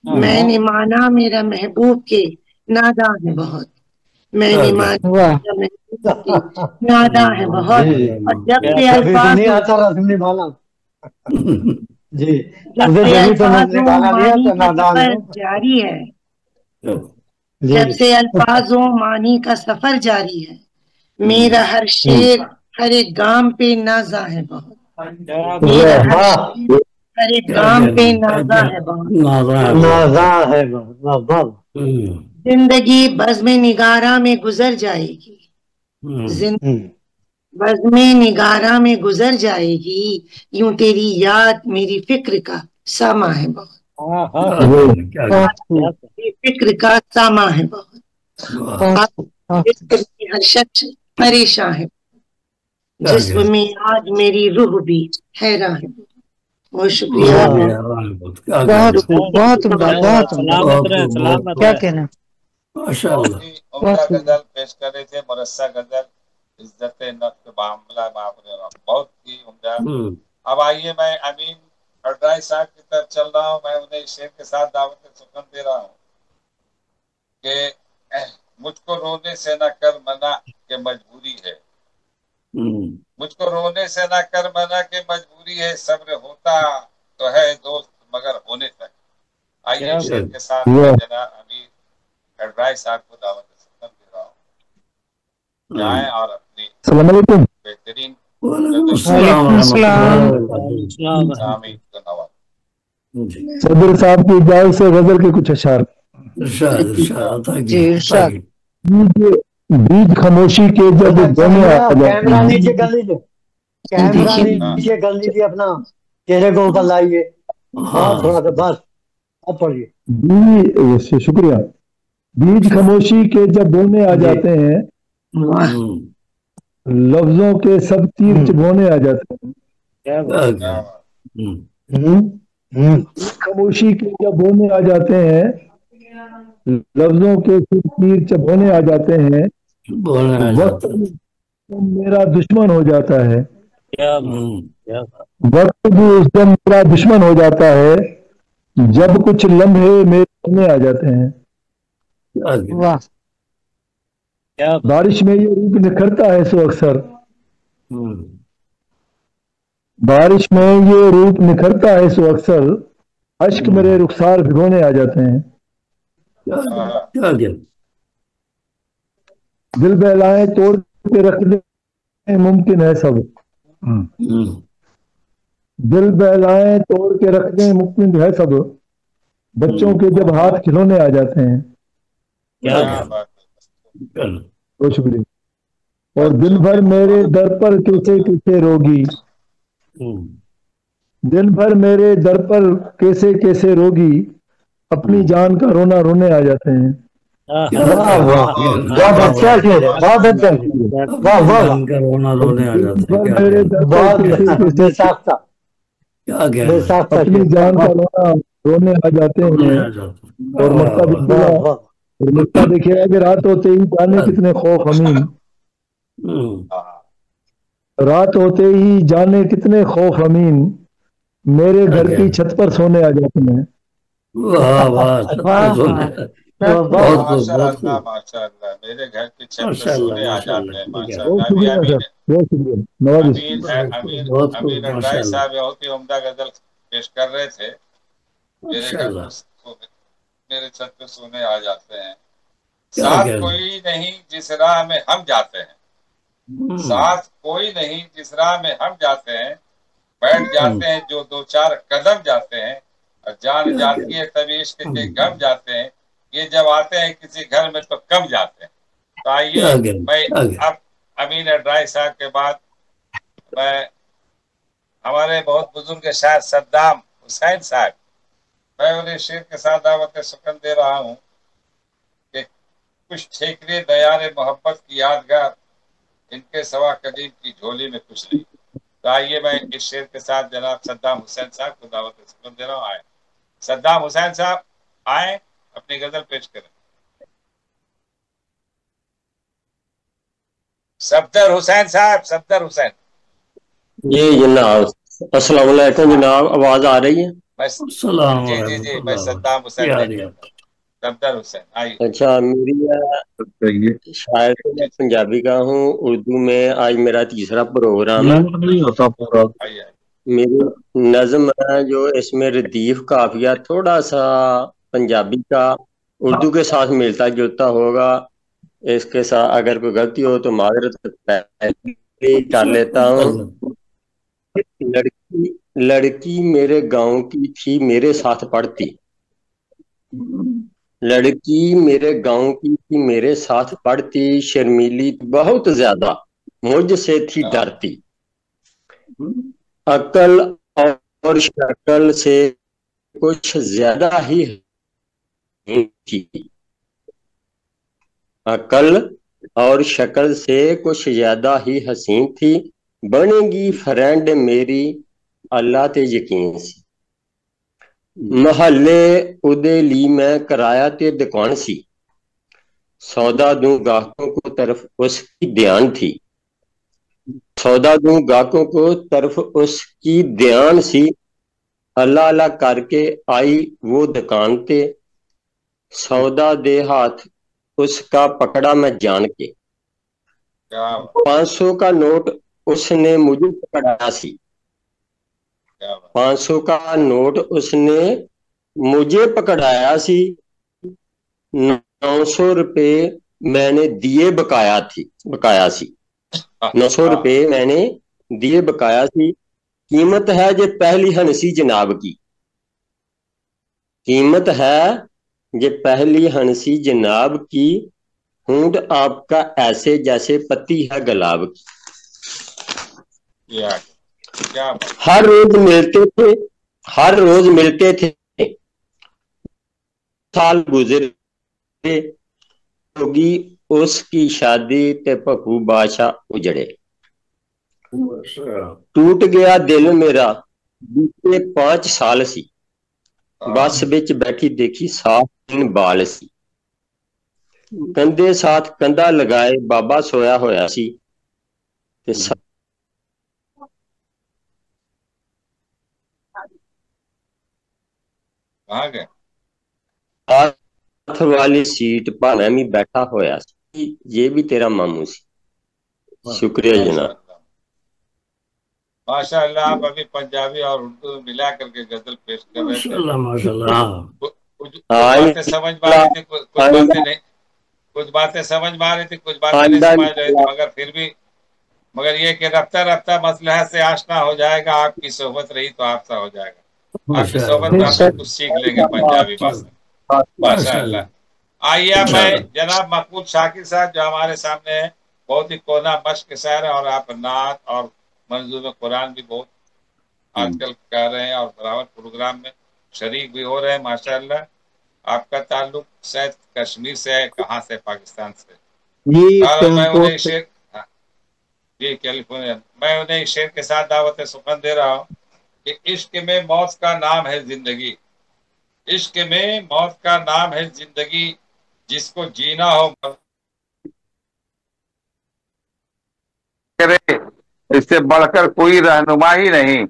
मैंने माना मेरा महबूब के नादा है बहुत। मैंने माना मेरा महबूब के नादा है बहुत। और जब से अल्फाज नहीं आता रस्म निभाना जी, जब उसे से जभी तो अल्फाजों निभाना नहीं मानी आता का नादान सफर है जारी है। जी। जब से अल्फाजों मानी का सफर जारी है। मेरा हर शेर हर एक गाम पे नाजा है बहुत। मेरा हर शेर हर एक गाम पे नाजा है बहुत। नाजा है बहुत। जिंदगी बज़्म निगारा में गुजर जाएगी। बज़्म निगारा में गुजर जाएगी। यूं तेरी याद मेरी फिक्र का सामा है बहुत। मेरी फिक्र का सामा है बहुत। हर शख्स परेशान है। जिस्म में आज मेरी रूह भी हैरान है। बहुत शुक्रिया। बहुत बहुत उम्दा, बहुत उम्दा। सलामत रहे सलामत क्या रहे। कहना। बहुत ही उम्दा गजल पेश कर रहे थे मुरस्सा गजल इज्जत नफ्स मामला बहुत ही उम्दा। अब आइए मैं अमीन अड्राई साहब की तरफ चल रहा हूँ। मैं उन्हें शेर के साथ दावत सुकन दे रहा हूँ कि मुझको रोने से न कर मना के मजबूरी है। मुझको रोने से न कर मना के मजबूरी है। सब्र होता तो है दोस्त मगर होने तक। आइए शेर के साथ जनाब अमीर अड्राई साहब को दावत सुकन दे रहा हूँ। जाएं और अपनी बेहतरीन सदर साहब की इजाजत से गजल के कुछ अशार। बीच खामोशी के जब दोनों आ कैमरा नीचे कर लीजिए, कैमरा नीचे कर लीजिए, अपना चेहरे को ऊपर लाइए। थोड़ा सा बस अब पढ़िए। शुक्रिया। बीच खामोशी के जब बोने आ जाते हैं, लफ्जों के सब तीर चुभोने आ जाते हैं। खामोशी के जब बोने आ जाते हैं, लफ्जों के सब तीर चुभोने आ जाते हैं। वक्त मेरा दुश्मन हो जाता है। वक्त भी उस दिन मेरा दुश्मन हो जाता है जब कुछ लम्हे मेरे सामने आ जाते हैं। बारिश में ये रूप निखरता है सो अक्सर। बारिश में ये रूप निखरता है सो अक्सर। अश्क मेरे रुखसार भिगोने आ जाते हैं। दिल बहलाएं तोड़ के रखने मुमकिन है सब, दिल बहलाएं तोड़ के रखने मुमकिन है सब, बच्चों के जब हाथ खिलौने आ जाते हैं। क्या बहुत शुक्रिया। और दिन भर मेरे दर पर कैसे कैसे रोगी, दिन भर मेरे दर पर कैसे कैसे रोगी, अपनी जान का रोना रोने आ जाते हैं। वाह वाह, बहुत अच्छा शेर है, बहुत अच्छा शेर है, वाह वाह, रोना रोने आ जाता है। मेरे दर पर बहुत कैसे कैसे बेसाख्ता, क्या क्या बेसाख्ता अपनी शेर, जान का रोना रोने आ जाते हैं। और मक्का देखिएगा, वाह वाह, और मक्का देखिएगा कि रात होते ही जाने कितने खौफ अमीन, रात होते ही जाने कितने खौफ अमीन, मेरे घर की छत पर सोने आ जाते हैं। वाह वाह, बहुत खूब, बहुत खूब, माशाअल्लाह, मेरे घर की छत पर माशाअल्लाह, सोने आ माशाअल्लाह, जाते हैं। ठीक है। बहुत माशाअल्लाह। अभी शुक्रिया सर, बहुत शुक्रिया नवाजी। बहुत खूब, अमीर अड्राई माशाअल्लाह, साहब बहुत ही उम्दा गजल पेश कर रहे थे। मेरे घर माशाअल्लाह, पर मेरे छत पे सोने आ जाते हैं। क्या साथ कह रहे कोई नहीं जिस राह में हम जाते हैं, साथ कोई नहीं जिस राह में हम जाते हैं, बैठ जाते हैं जो दो चार कदम जाते हैं, और जान जाती है तभी इश्क के गम जाते हैं, ये जब आते हैं किसी घर में तो कम जाते हैं। तो आइए मैं अब अमीन अड्राई साहब के बाद मैं हमारे बहुत बुजुर्ग शायर सद्दाम हुसैन साहब, मैं उन्हें शेर के साथ दावत सुकन दे रहा हूँ कि कुछ ठेकरे दयार मोहब्बत की यादगार, इनके सवा कदीम की झोली में कुछ नहीं। तो आइए मैं इस शेर के साथ जनाब सद्दाम हुसैन साहब को दावत सुकन दे रहा हूँ। आए सद्दाम हुसैन साहब, आए अपनी गजल पेश करें। सफदर हुसैन साहब, सफदर हुसैन। जी जनाब, अस्सलाम वालेकुम जनाब, आवाज आ रही है? जी जी जी, मैं सद्दाम हुसैन नहीं हूँ, सफदर हुसैन। आइए। अच्छा, मेरी शायर तो मैं पंजाबी का हूँ, उर्दू में आज मेरा तीसरा प्रोग्राम है। नहीं होता पूरा। मेरी नज्म है जो इसमें रदीफ काफिया थोड़ा सा पंजाबी का उर्दू के साथ मिलता जुलता होगा। इसके साथ अगर कोई गलती हो तो माजरत कर लेता हूँ। लड़की मेरे गांव की थी, मेरे साथ पढ़ती, लड़की मेरे गांव की थी, मेरे साथ पढ़ती, शर्मीली बहुत ज्यादा, मुझसे थी डरती, अकल और शक्ल से कुछ ज्यादा ही थी, अकल और शक्ल से कुछ ज्यादा ही हसीन थी, बनेगी फ्रेंड मेरी अल्लाह ते यकीन सी, महल्ले उदे ली मैं कराया ते दुकान सी, सौदा दूं गाहकों को तरफ उसकी ध्यान थी, सौदा दूं गाहकों को तरफ उसकी ध्यान सी, अल्लाह अल्लाह करके आई वो दुकान पे, सौदा दे हाथ उसका पकड़ा मैं जान के, 500 का नोट उसने मुझे पकड़ाया सी, 500 का नोट उसने मुझे पकड़ाया सी, 900 रुपए मैंने दिए बकाया सी, 900 रुपए मैंने दिए बकाया सी, कीमत है जे पहली हंसी जनाब की, कीमत है जे पहली हंसी जनाब की, होंठ आपका ऐसे जैसे पत्ती है गुलाब की, हर रोज मिलते थे, साल गुजरे होगी उसकी शादी ते पप्पू बादशाह उजड़े, टूट गया दिल मेरा बीते 5 साल सी, बस विच बैठी देखी साफ दिन बाल सी, कंधे साथ कंधा लगाए बाबा सोया होया सी, ते हाथ वाली सीट पर मैं भी बैठा होया सी, ये भी तेरा मामू सी। शुक्रिया जनाब। माशाअल्लाह, आप अभी पंजाबी और उर्दू मिला करके गजल पेश कर रहे थे। माशाअल्लाह। कुछ बातें समझ में आ रही थी, कुछ कुछ बातें समझ में आ रही थी, कुछ बातें नहीं समझ रही थी, मगर फिर भी मगर ये कि रफ्ता रफ्ता मसलहत से आशना हो जाएगा। आपकी सोहबत रही तो आपसा हो जाएगा। आपकी सोहबत में हम सब कुछ सीख लेंगे पंजाबी भाषा। माशाअल्लाह। आइए अब मैं जनाब मकबूल शाकिर साहब जो हमारे सामने है, बहुत ही कोना मश्क शायर है और आप नात और मंजूम कुरान भी बहुत आजकल कर रहे हैं और बराबर प्रोग्राम में शरीक भी हो रहे हैं माशाअल्लाह। आपका ताल्लुक शायद कश्मीर से है, कहाँ से? पाकिस्तान से। मैं उन्हें शेर जी कैलिफोर्निया, मैं उन्हें शेर के साथ दावत सुखन दे रहा हूँ कि इश्क में मौत का नाम है जिंदगी, इश्क में मौत का नाम है जिंदगी, जिसको जीना हो करे, इससे बढ़कर कोई रहनुमा ही नहीं,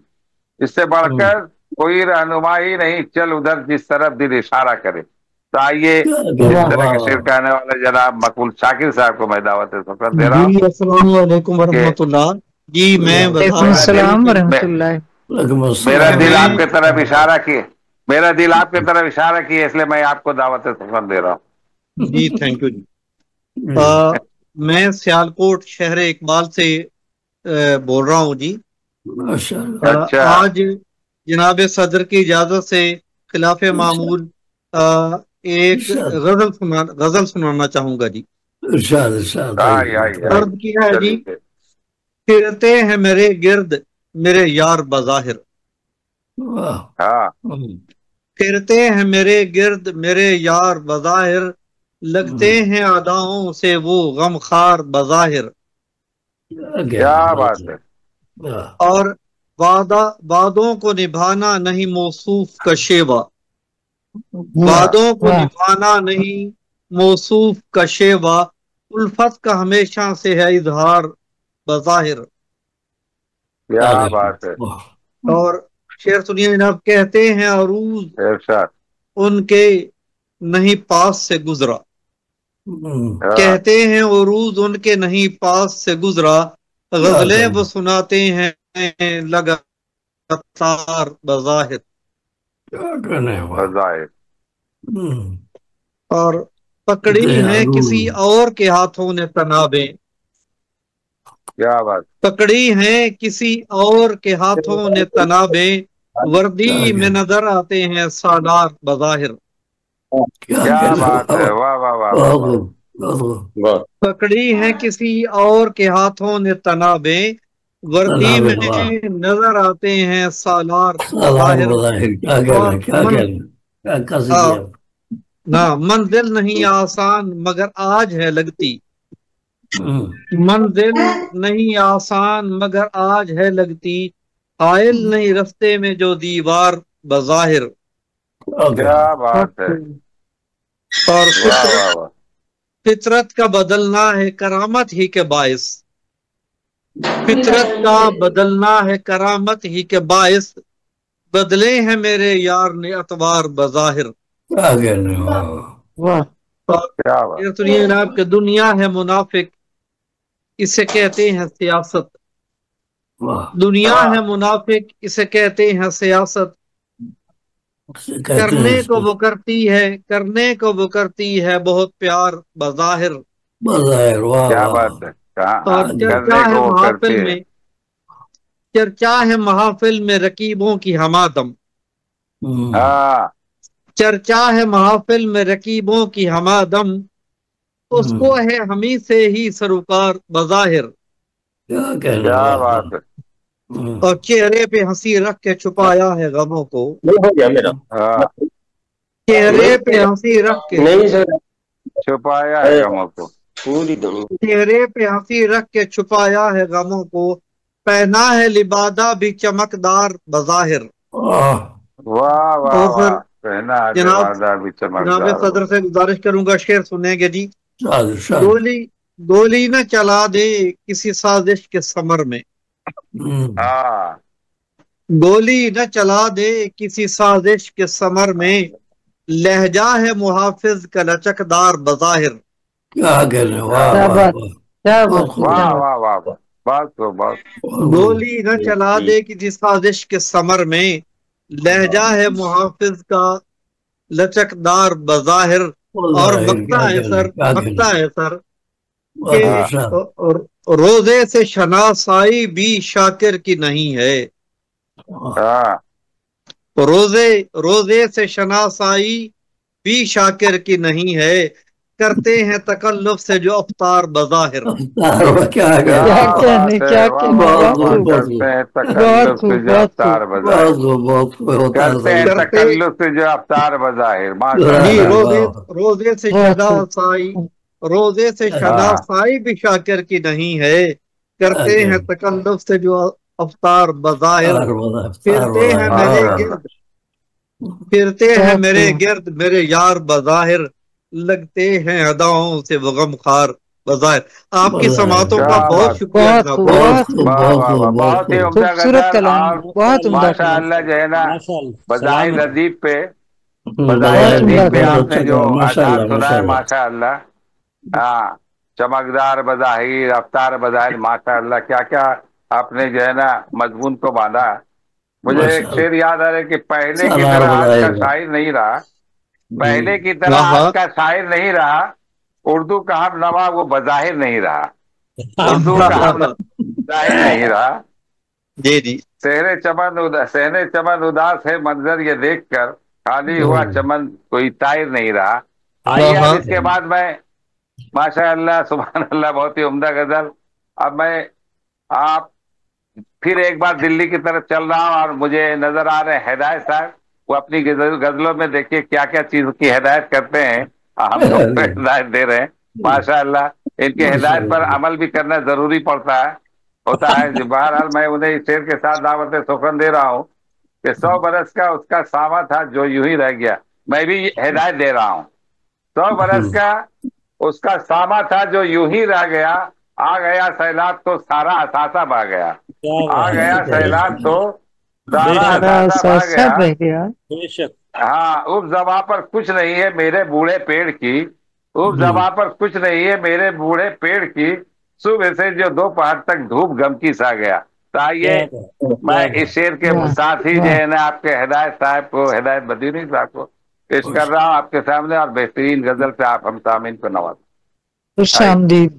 इससे बढ़कर कोई रहनुमा ही नहीं, चल उधर जिस तरफ दिल इशारा करे। तो आइए इस तरह के शेर कहने वाले जनाब मकबूल शाकिर साहब को मैं दावत दे रहा हूँ। अस्सलाम वालेकुम वरहमतुल्लाह। जी मैं मेरा दिल आपके तरफ इशारा किए, मेरा दिल आपके तरफ इशारा किए, इसलिए मैं आपको दावत दे रहा हूँ। जी थैंक यू जी। मैं सियालकोट शहर इकबाल से बोल रहा हूँ जी। अच्छा। आज जनाब सदर की इजाजत से खिलाफ मामूल एक गजल सुनाना चाहूंगा जी। अर्ज किया है जी। फिरते हैं मेरे गिर्द मेरे यार बज़ाहिर, फिरते हैं मेरे गिर्द मेरे यार बज़ाहिर, लगते हैं अदाओं से वो गमखार बज़ाहिर। क्या बात है। और वादों को निभाना नहीं मौसूफ का शेवा, वादों को निभाना नहीं मौसूफ का शेवा, उल्फत का हमेशा से है इजहार बज़ाहिर। क्या बात है। और शेर सुनिए जनाब। कहते हैं अरूज उनके नहीं पास से गुजरा, कहते हैं अरूज उनके नहीं पास से गुजरा, गजलें वो सुनाते हैं लगातार बज़ाहिर। और पकड़ी है किसी और के हाथों ने तनाबें, क्या बात। पकड़ी है किसी और के हाथों ने तनाबें, वर्दी में नजर आते हैं सालार बज़ाहिर। क्या बात है। वाह वाह वाह। पकड़ी है किसी और के हाथों ने तनाबें, वर्दी में नजर आते हैं सालार बज़ाहिर। ना मंजिल नहीं आसान मगर आज है लगती, मंजिल नहीं आसान मगर आज है लगती, आयल नहीं रास्ते में जो दीवार बज़ाहिर। क्या बात है। और फितरत का बदलना है करामत ही के बायस, फितरत का बदलना है करामत ही के बायस, बदले हैं मेरे यार ने अतवार बज़ाहिर। सुनिए जनाब कि दुनिया है मुनाफिक इसे कहते हैं सियासत, दुनिया है मुनाफिक इसे कहते हैं सियासत, करने को वो करती है, करने को वो करती है बहुत प्यार बज़ाहिर। क्या बात है। और चर्चा है महफिल में, चर्चा है महफिल में रकीबों की हमादम, चर्चा है महफिल में रकीबों की हमादम, उसको है हमी से ही सरोकार बज़ाहिर। क्या बात है। और चेहरे पे हंसी रख के छुपाया है गमों को, हो गया मेरा। चेहरे पे हंसी रख के नहीं सर, छुपाया है गमों को, पूरी दुनिया चेहरे पे हंसी रख के छुपाया है गमों को, पहना है लिबादा भी चमकदार बज़ाहिर। वाह वाह। जनाब सदर से गुजारिश करूंगा शेर सुनेंगे जी। गोली गोली न चला दे किसी साजिश के समर में, गोली न चला दे किसी साजिश के समर में, लहजा है मुहाफिज का लचकदार बज़ाहिर। क्या कह रहे हो। वाह वाह वाह। गोली न चला दे किसी साजिश के समर में, लहजा है मुहाफिज का लचकदार बज़ाहिर, اور مکتا ہے سر، مکتا ہے سر کہ روزے سے شناسائی بھی شاکر کی نہیں ہے، روزے سے شناسائی بھی شاکر کی نہیں ہے، کرتے ہیں تکلف سے جو افطار بظاہر۔ روزے سے شناسائی، روزے سے شناسائی بھی شاکر کی نہیں ہے، کرتے ہیں تکلف سے جو افطار بظاہر، پھرتے ہیں میرے گرد، پھرتے ہیں میرے گرد میرے یار بظاہر، لگتے ہیں اداؤں سے وہ غمخوار بظاہر۔ آپ کی سماعتوں کا بہت شکریہ جناب، بہت ہی عمدہ غزل، اور ماشاء اللہ جو ہے نا بظاہر ادیب پہ آپ نے جو اشعار سنا ہے ماشاء اللہ، ہاں، چمکدار بظاہر، افطار بظاہر، ماشاء اللہ کیا کیا آپ نے جو ہے نا مضمون کو باندھا۔ مجھے ایک شعر یاد آ رہا ہے کہ پہلے کی طرح آج کا شاعر نہیں رہا، پہلے کی طرح آج کا شاعر نہیں رہا، اردو کا ہم نوا وہ بظاہر نہیں رہا، اردو کا ہم ظاہر نہیں رہا۔ جی جی، صحن چمن اداس ہے منظر یہ دیکھ کر، خالی ہوا چمن کوئی طائر نہیں رہا۔ آئیے اب اس کے بعد میں ماشاء اللہ سبحان اللہ بہت ہی عمدہ غزل، اب میں آپ پھر ایک بار دلی کی طرف چل رہا ہوں، اور مجھے نظر آ رہے ہیں ہدایت صاحب، وہ اپنی غزلوں میں دیکھیے کیا کیا چیز کی ہدایت کرتے ہیں، ہم لوگ کو ہدایت دے رہے ہیں ماشاء اللہ۔ ان کی ہدایت پر عمل بھی کرنا ضروری پڑتا ہے، ہوتا ہے۔ بہرحال میں انہیں اس شعر کے ساتھ دعوت سخن دے رہا ہوں کہ 100 برس کا اس کا ساما تھا جو یوں ہی رہ گیا، میں بھی ہدایت دے رہا ہوں، 100 برس کا اس کا ساما تھا جو یوں ہی رہ گیا، آ گیا سیلاب تو سارا اثاثہ بہ گیا، آ گیا سیلاب تو سارا اثاثہ بہ گیا۔ ہاں، اب زباں پر کچھ نہیں ہے میرے بوڑھے پیڑ کی، اب زباں پر کچھ نہیں ہے میرے بوڑھے پیڑ کی، صبح سے جو دوپہر تک دھوپ گم کی سا گیا۔ تو آئیے میں اس شعر کے ساتھ ہی جو ہے نا آپ کے ہدایت صاحب کو، ہدایت مدینی صاحب کو پیش کر رہا ہوں آپ کے سامنے، اور بہترین غزل سے آپ ہم سامعین کو نوازیں۔ خوش آمدید۔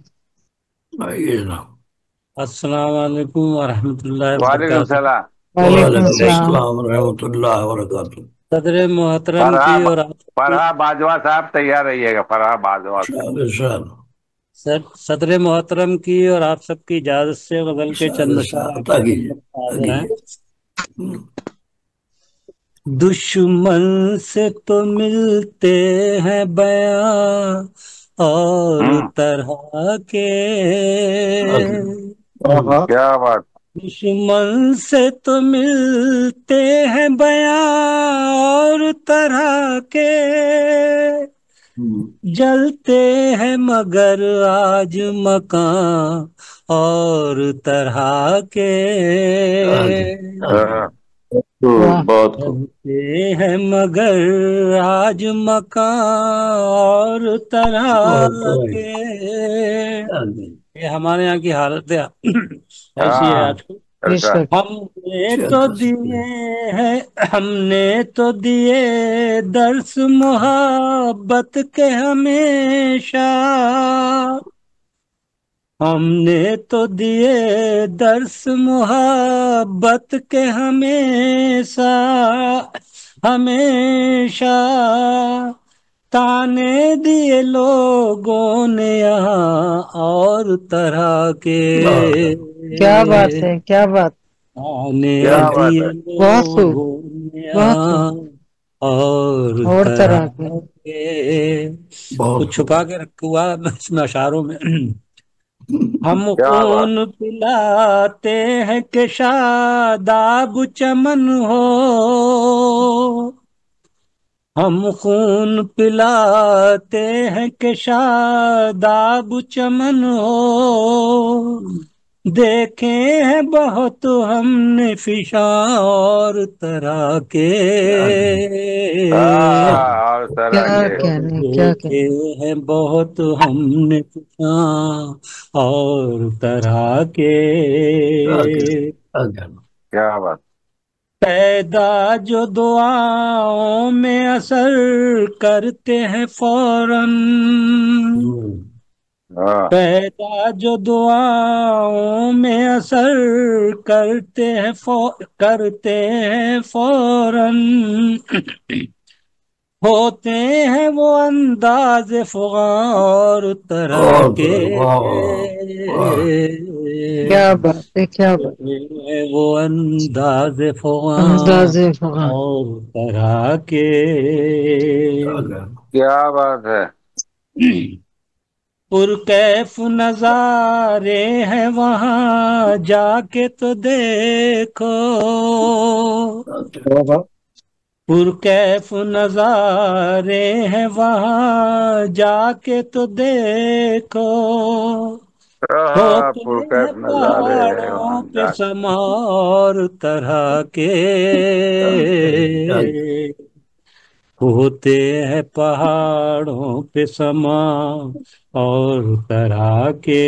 السلام علیکم ورحمۃ اللہ وعلیکم وبرکاتہ۔ السلام۔ وعلیکم السلام ورحمۃ اللہ وبرکاتہ۔ صدر محترم کی اور فرحا باجوہ صاحب تیار رہیے گا، فرحا باجوہ صاحب۔ صدر محترم کی اور آپ سب کی اجازت سے غزل کے چند حاضر ہیں۔ دشمن سے تو ملتے ہیں بیاں اور طرح کے، کیا بات، دشمن سے تو ملتے ہیں بیاں اور طرح کے، جلتے ہیں مگر آج مکان اور طرح کے، جلتے ہیں مگر آج مکان اور طرح کے۔ یہ ہمارے یہاں کی حالت ہے، ایسی ہے آج کل۔ ہم نے تو دیے درس محبت کے ہمیشہ، ہم نے تو دیے درس محبت کے ہمیشہ، ہمیشہ تانے دیے لوگوں نے یہاں اور طرح کے۔ کیا بات ہے، کیا بات، تانے دیے لوگوں نے یہاں اور طرح کے، کچھ چھپا کے رکھا ہوا اس میں اشعاروں میں۔ ہم خون پلاتے ہیں کہ شاداب چمن ہو، ہم خون پلاتے ہیں کہ شاداب چمن ہو، دیکھے ہیں بہت ہم نے فشاں اور طرح کے، دیکھے ہیں بہت ہم نے فشاں اور طرح کے۔ کیا بات، پیدا جو دعاؤں میں اثر کرتے ہیں فوراً، پیدا جو دعاؤں میں اثر کرتے ہیں فوراً، ہوتے ہیں وہ انداز فغاں اور طرح کے، کیا بات ہے، کیا بات ہے وہ انداز فغاں انداز فغاں، اور طرح کے، کیا بات ہے، پرکیف نظارے ہیں وہاں جا کے تو دیکھو، پرکیف نظارے ہیں وہاں جا کے تو دیکھو، ہوتے ہیں پرکیف نظارے ہیں پہاڑوں وہاں پہ جا سما اور طرح کے، ہوتے ہیں پہاڑوں پہ سما اور طرح کے۔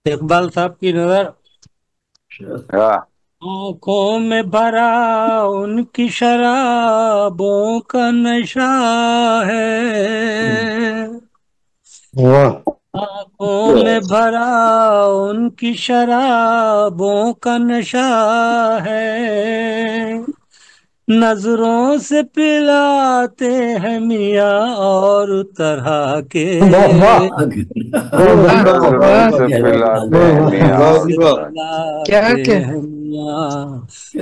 اقبال صاحب کی نظر آنکھوں میں بھرا ان کی شرابوں کا نشہ ہے، آنکھوں میں بھرا ان کی شرابوں کا نشہ ہے، نظروں سے پلاتے ہیں میاں اور طرح کے، نظروں سے پلاتے ہیں میاں اور طرح کیا پلاتے کیا ہیں میاں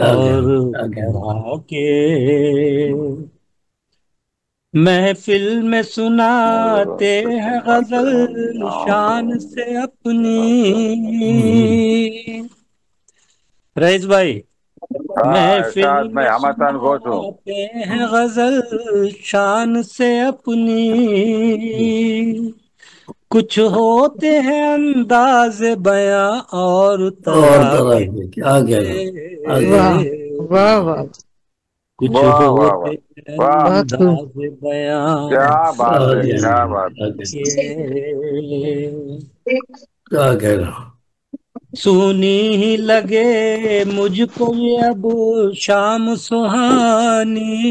اور طرح کے، محفل میں سناتے ہیں غزل شان سے اپنی، رئیس بھائی محفل ارشاد میں میں ہمتن گوش ہوں۔ سناتے ہیں غزل شان سے اپنی، کچھ ہوتے ہیں انداز بیاں اور طرح کے، واہ واہ واہ، کچھ واہ واہ ہوتے واہ ہیں واہ، بہت خوب، انداز بیاں کیا بات ہے، کیا بات ہے، کے، کیا کہہ رہا ہوں، سونی ہی لگے مجھ کو یہ اب شام سہانی،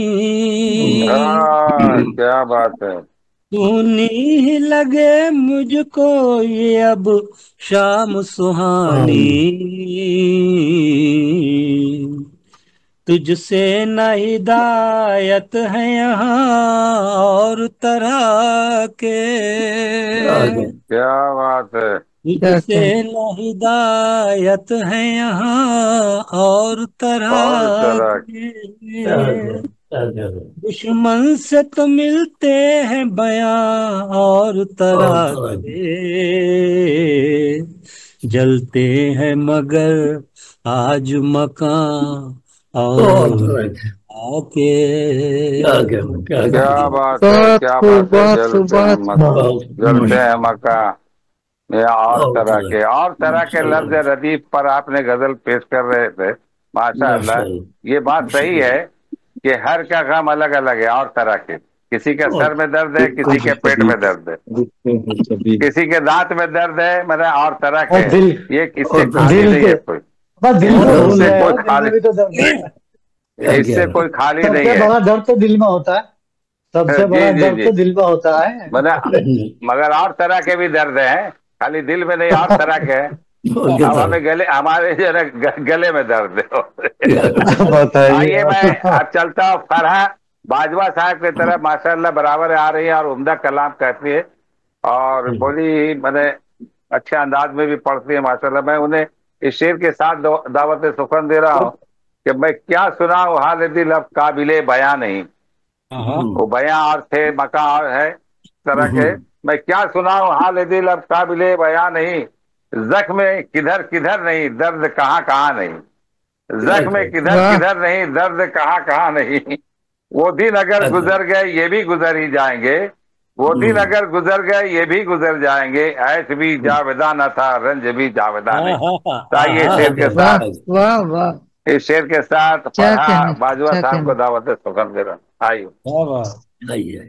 کیا بات ہے، سونی ہی لگے مجھ کو یہ اب شام سہانی، تجھ سے نہ ہدایت ہے یہاں اور طرح کے، کیا بات ہے، تجھ کیا سے کیا نہ ہدایت ہے یہاں اور طرح اور طرح کے، کیا کہہ رہا ہوں، دشمن سے تو ملتے ہیں بیاں اور طرح کے، جلتے ہیں مگر آج مکان اور کے، کیا بات ہے، بہت کیا خوب، بات ہے، بہت خوب، جلتے ہیں بہت خوب، جلتے ہیں مکہ یا اور طرح کے لفظ ردیف پر آپ نے غزل پیش کر رہے تھے، ماشاء اللہ، یہ بات صحیح ہے کہ ہر کا غم الگ الگ ہے، اور طرح کے، کسی کے سر میں درد ہے، کسی کے پیٹ میں درد ہے، کسی کے دانت میں درد ہے، مطلب اور طرح کے، یہ اس سے خالی دل نہیں کے ہے کوئی، دل کو اس بھول سے گئے کوئی ہو، دل میں خالی، بھی تو درد ہے، اس سے کوئی خالی سب نہیں سے ہے، بڑا درد تو دل میں ہوتا ہے، سب سے جی بڑا جی درد جی، تو دل میں ہوتا ہے۔ مگر اور طرح کے بھی درد ہیں، خالی دل میں نہیں، اور طرح کے ہیں، اب ہمیں ہمارے جو ہے نا گلے میں درد ہے۔ بتائیے آئیے میں اب چلتا ہوں، فرحہ باجوہ صاحب کی طرف ماشاءاللہ برابر آ رہی ہے اور عمدہ کلام کہتی ہے، اور بڑی ہی میں نے اچھے انداز میں بھی پڑھتی ہے ماشاءاللہ، میں انہیں اس شعر کے ساتھ دعوت سخن دے رہا ہوں کہ میں کیا سناؤں حال دل اب قابل بیاں نہیں، وہ بیاں اور تھے، مکاں اور ہے، اس طرح کے، میں کیا سناؤں حال دل اب قابل بیاں نہیں، زخم کدھر کدھر نہیں، درد کہاں کہاں نہیں، زخم کدھر واہ، کدھر نہیں، درد کہاں کہاں نہیں، وہ دن اگر گزر گئے یہ بھی گزر ہی جائیں گے، وہ دن اگر گزر گئے یہ بھی گزر جائیں گے، عیش بھی جاوداں نہ تھا، رنج بھی جاوداں نہیں۔ تو آئیے شعر کے واہ ساتھ، واہ واہ، اس شعر کے ساتھ کیا فرحہ کہنے، باجوہ کیا صاحب کو کہنے، دعوت سخن دے رہا ہوں، آئیے۔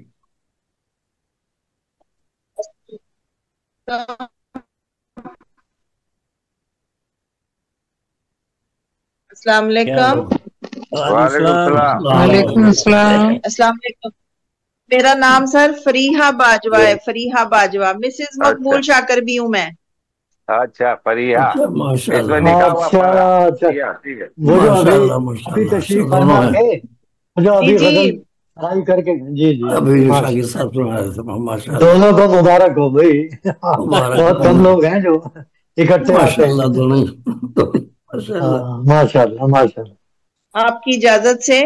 अस्सलाम वालेकुम। वालेकुम अस्सलाम। अस्सलाम वालेकुम। मेरा नाम सर फरीहा बाजवा है, फरीहा बाजवा। मिसेस मकबूल शाकर भी हूँ मैं। अच्छा फरीहा, माशाल्लाह। इसमें लिखा हुआ अच्छा, ठीक है। वो जो माशाल्लाह अभी माशाल्लाह तशरीफ दोनों फरमा हैं। थे, जो अभी जी गजल पढ़ाई करके, जी जी अभी माशा- शाकिर साहब सुना रहे थे माशाल्लाह। दोनों को मुबारक हो भाई। मुबारक बहुत कम लोग हैं जो इकट्ठे आते माशाल्लाह हैं। दोनों माशाल्लाह। माशाल्लाह माशाल्लाह। आपकी इजाजत से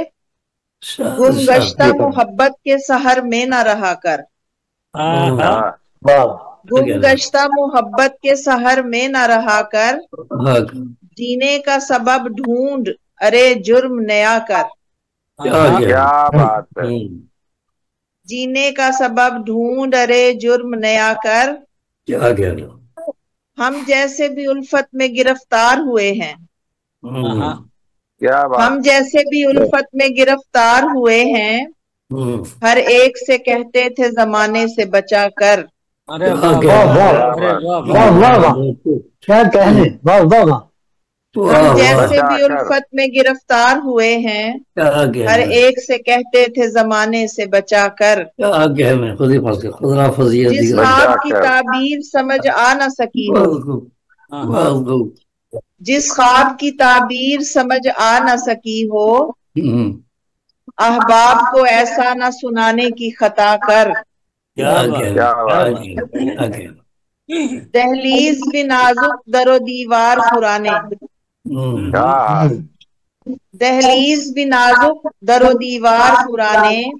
गुमगश्ता मोहब्बत के सहर में न रहा कर, वाह, गुमगश्ता मोहब्बत के सहर में न रहा कर, जीने का सबब ढूंढ अरे जुर्म नया कर। क्या बात है। जीने का सबब ढूंढ अरे जुर्म नया कर, क्या कहना। हम जैसे भी उल्फत में गिरफ्तार हुए हैं, क्या बात। हम जैसे भी उल्फत में गिरफ्तार हुए हैं, हर एक से कहते थे जमाने से बचा कर। अरे वाह वाह वाह वाह वाह, क्या कहने, वाह वाह वाह। हम जैसे भी उल्फत में गिरफ्तार हुए हैं, हर एक से कहते थे जमाने से बचा कर। जिस ख्वाब की ताबीर समझ आ न सकी हो, जिस ख्वाब की ताबीर समझ आ न सकी हो, अहबाब को ऐसा न सुनाने की खता कर। दहलीज भी नाजुक दरो दीवार पुराने, दहलीज भी नाजुक दरो दीवार पुराने,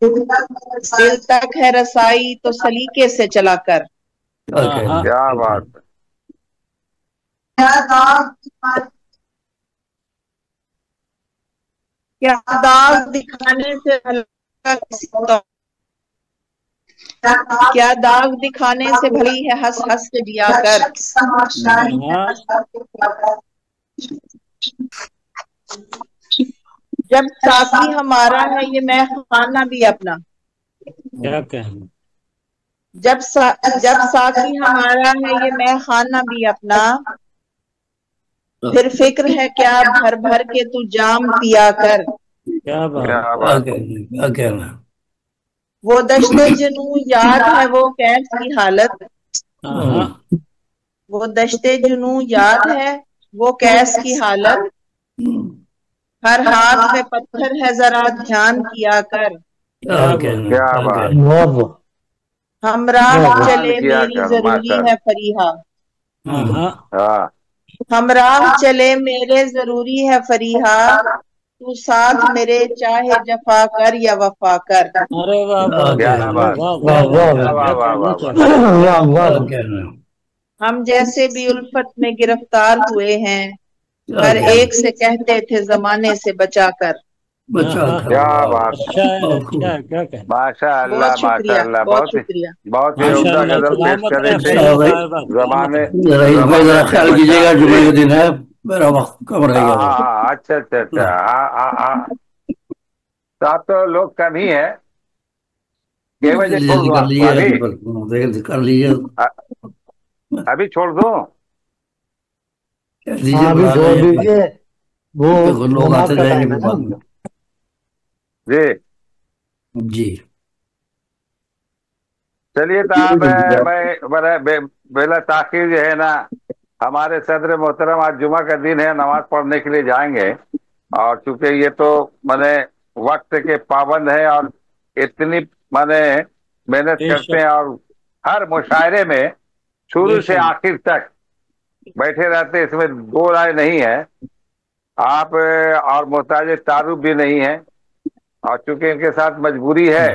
दिल तक है रसाई तो सलीके से चला कर। क्या बात है। क्या दाग दिखाने से भला किसी को, क्या दाग दिखाने से भली है हंस हंस के जिया कर। जब साथी हमारा है ये मैं खाना भी अपना, क्या कहना। जब साथी हमारा है ये मैं खाना भी अपना, फिर फिक्र है क्या भर भर के तू जाम पिया कर। क्या बात। क्या कहना। वो दश्ते जुनू याद है वो कैफ की हालत, वो दश्ते जुनू याद है वो कैस की हालत, हर हाथ में पत्थर है जरा ध्यान किया कर। क्या बात। हमराह चले मेरी जरूरी है फरीहा, हमराह चले मेरे जरूरी है फरीहा, तू साथ मेरे चाहे जफा कर या वफा कर। अरे हम जैसे भी उल्फत में गिरफ्तार हुए हैं, हर एक से कहते थे जमाने से बचा कर। क्या बात। माशाअल्लाह माशाअल्लाह, बहुत शुक्रिया, बहुत ही उम्दा गजल पेश कर रहे थे। जमाने ख्याल कीजिएगा, जुमे के दिन है, मेरा वक्त कम रहेगा। अच्छा अच्छा अच्छा, हाँ। तो आप तो लोग कम ही है, 6 बजे छोड़ दो कर लीजिए, अभी छोड़ दो। अभी छोड़ दीजिए, वो लोग आते जाएंगे। जी चलिए, तो आप मैं बेला ताखिर जो है ना, हमारे सदर मोहतरम आज जुमा का दिन है, नमाज पढ़ने के लिए जाएंगे। और चूंकि ये तो मैंने वक्त के पाबंद है और इतनी मैंने मेहनत करते हैं, और हर मुशायरे में शुरू से आखिर तक बैठे रहते, इसमें दो राय नहीं है। आप और मोहताज तारुफ भी नहीं है, और चूंकि इनके साथ मजबूरी है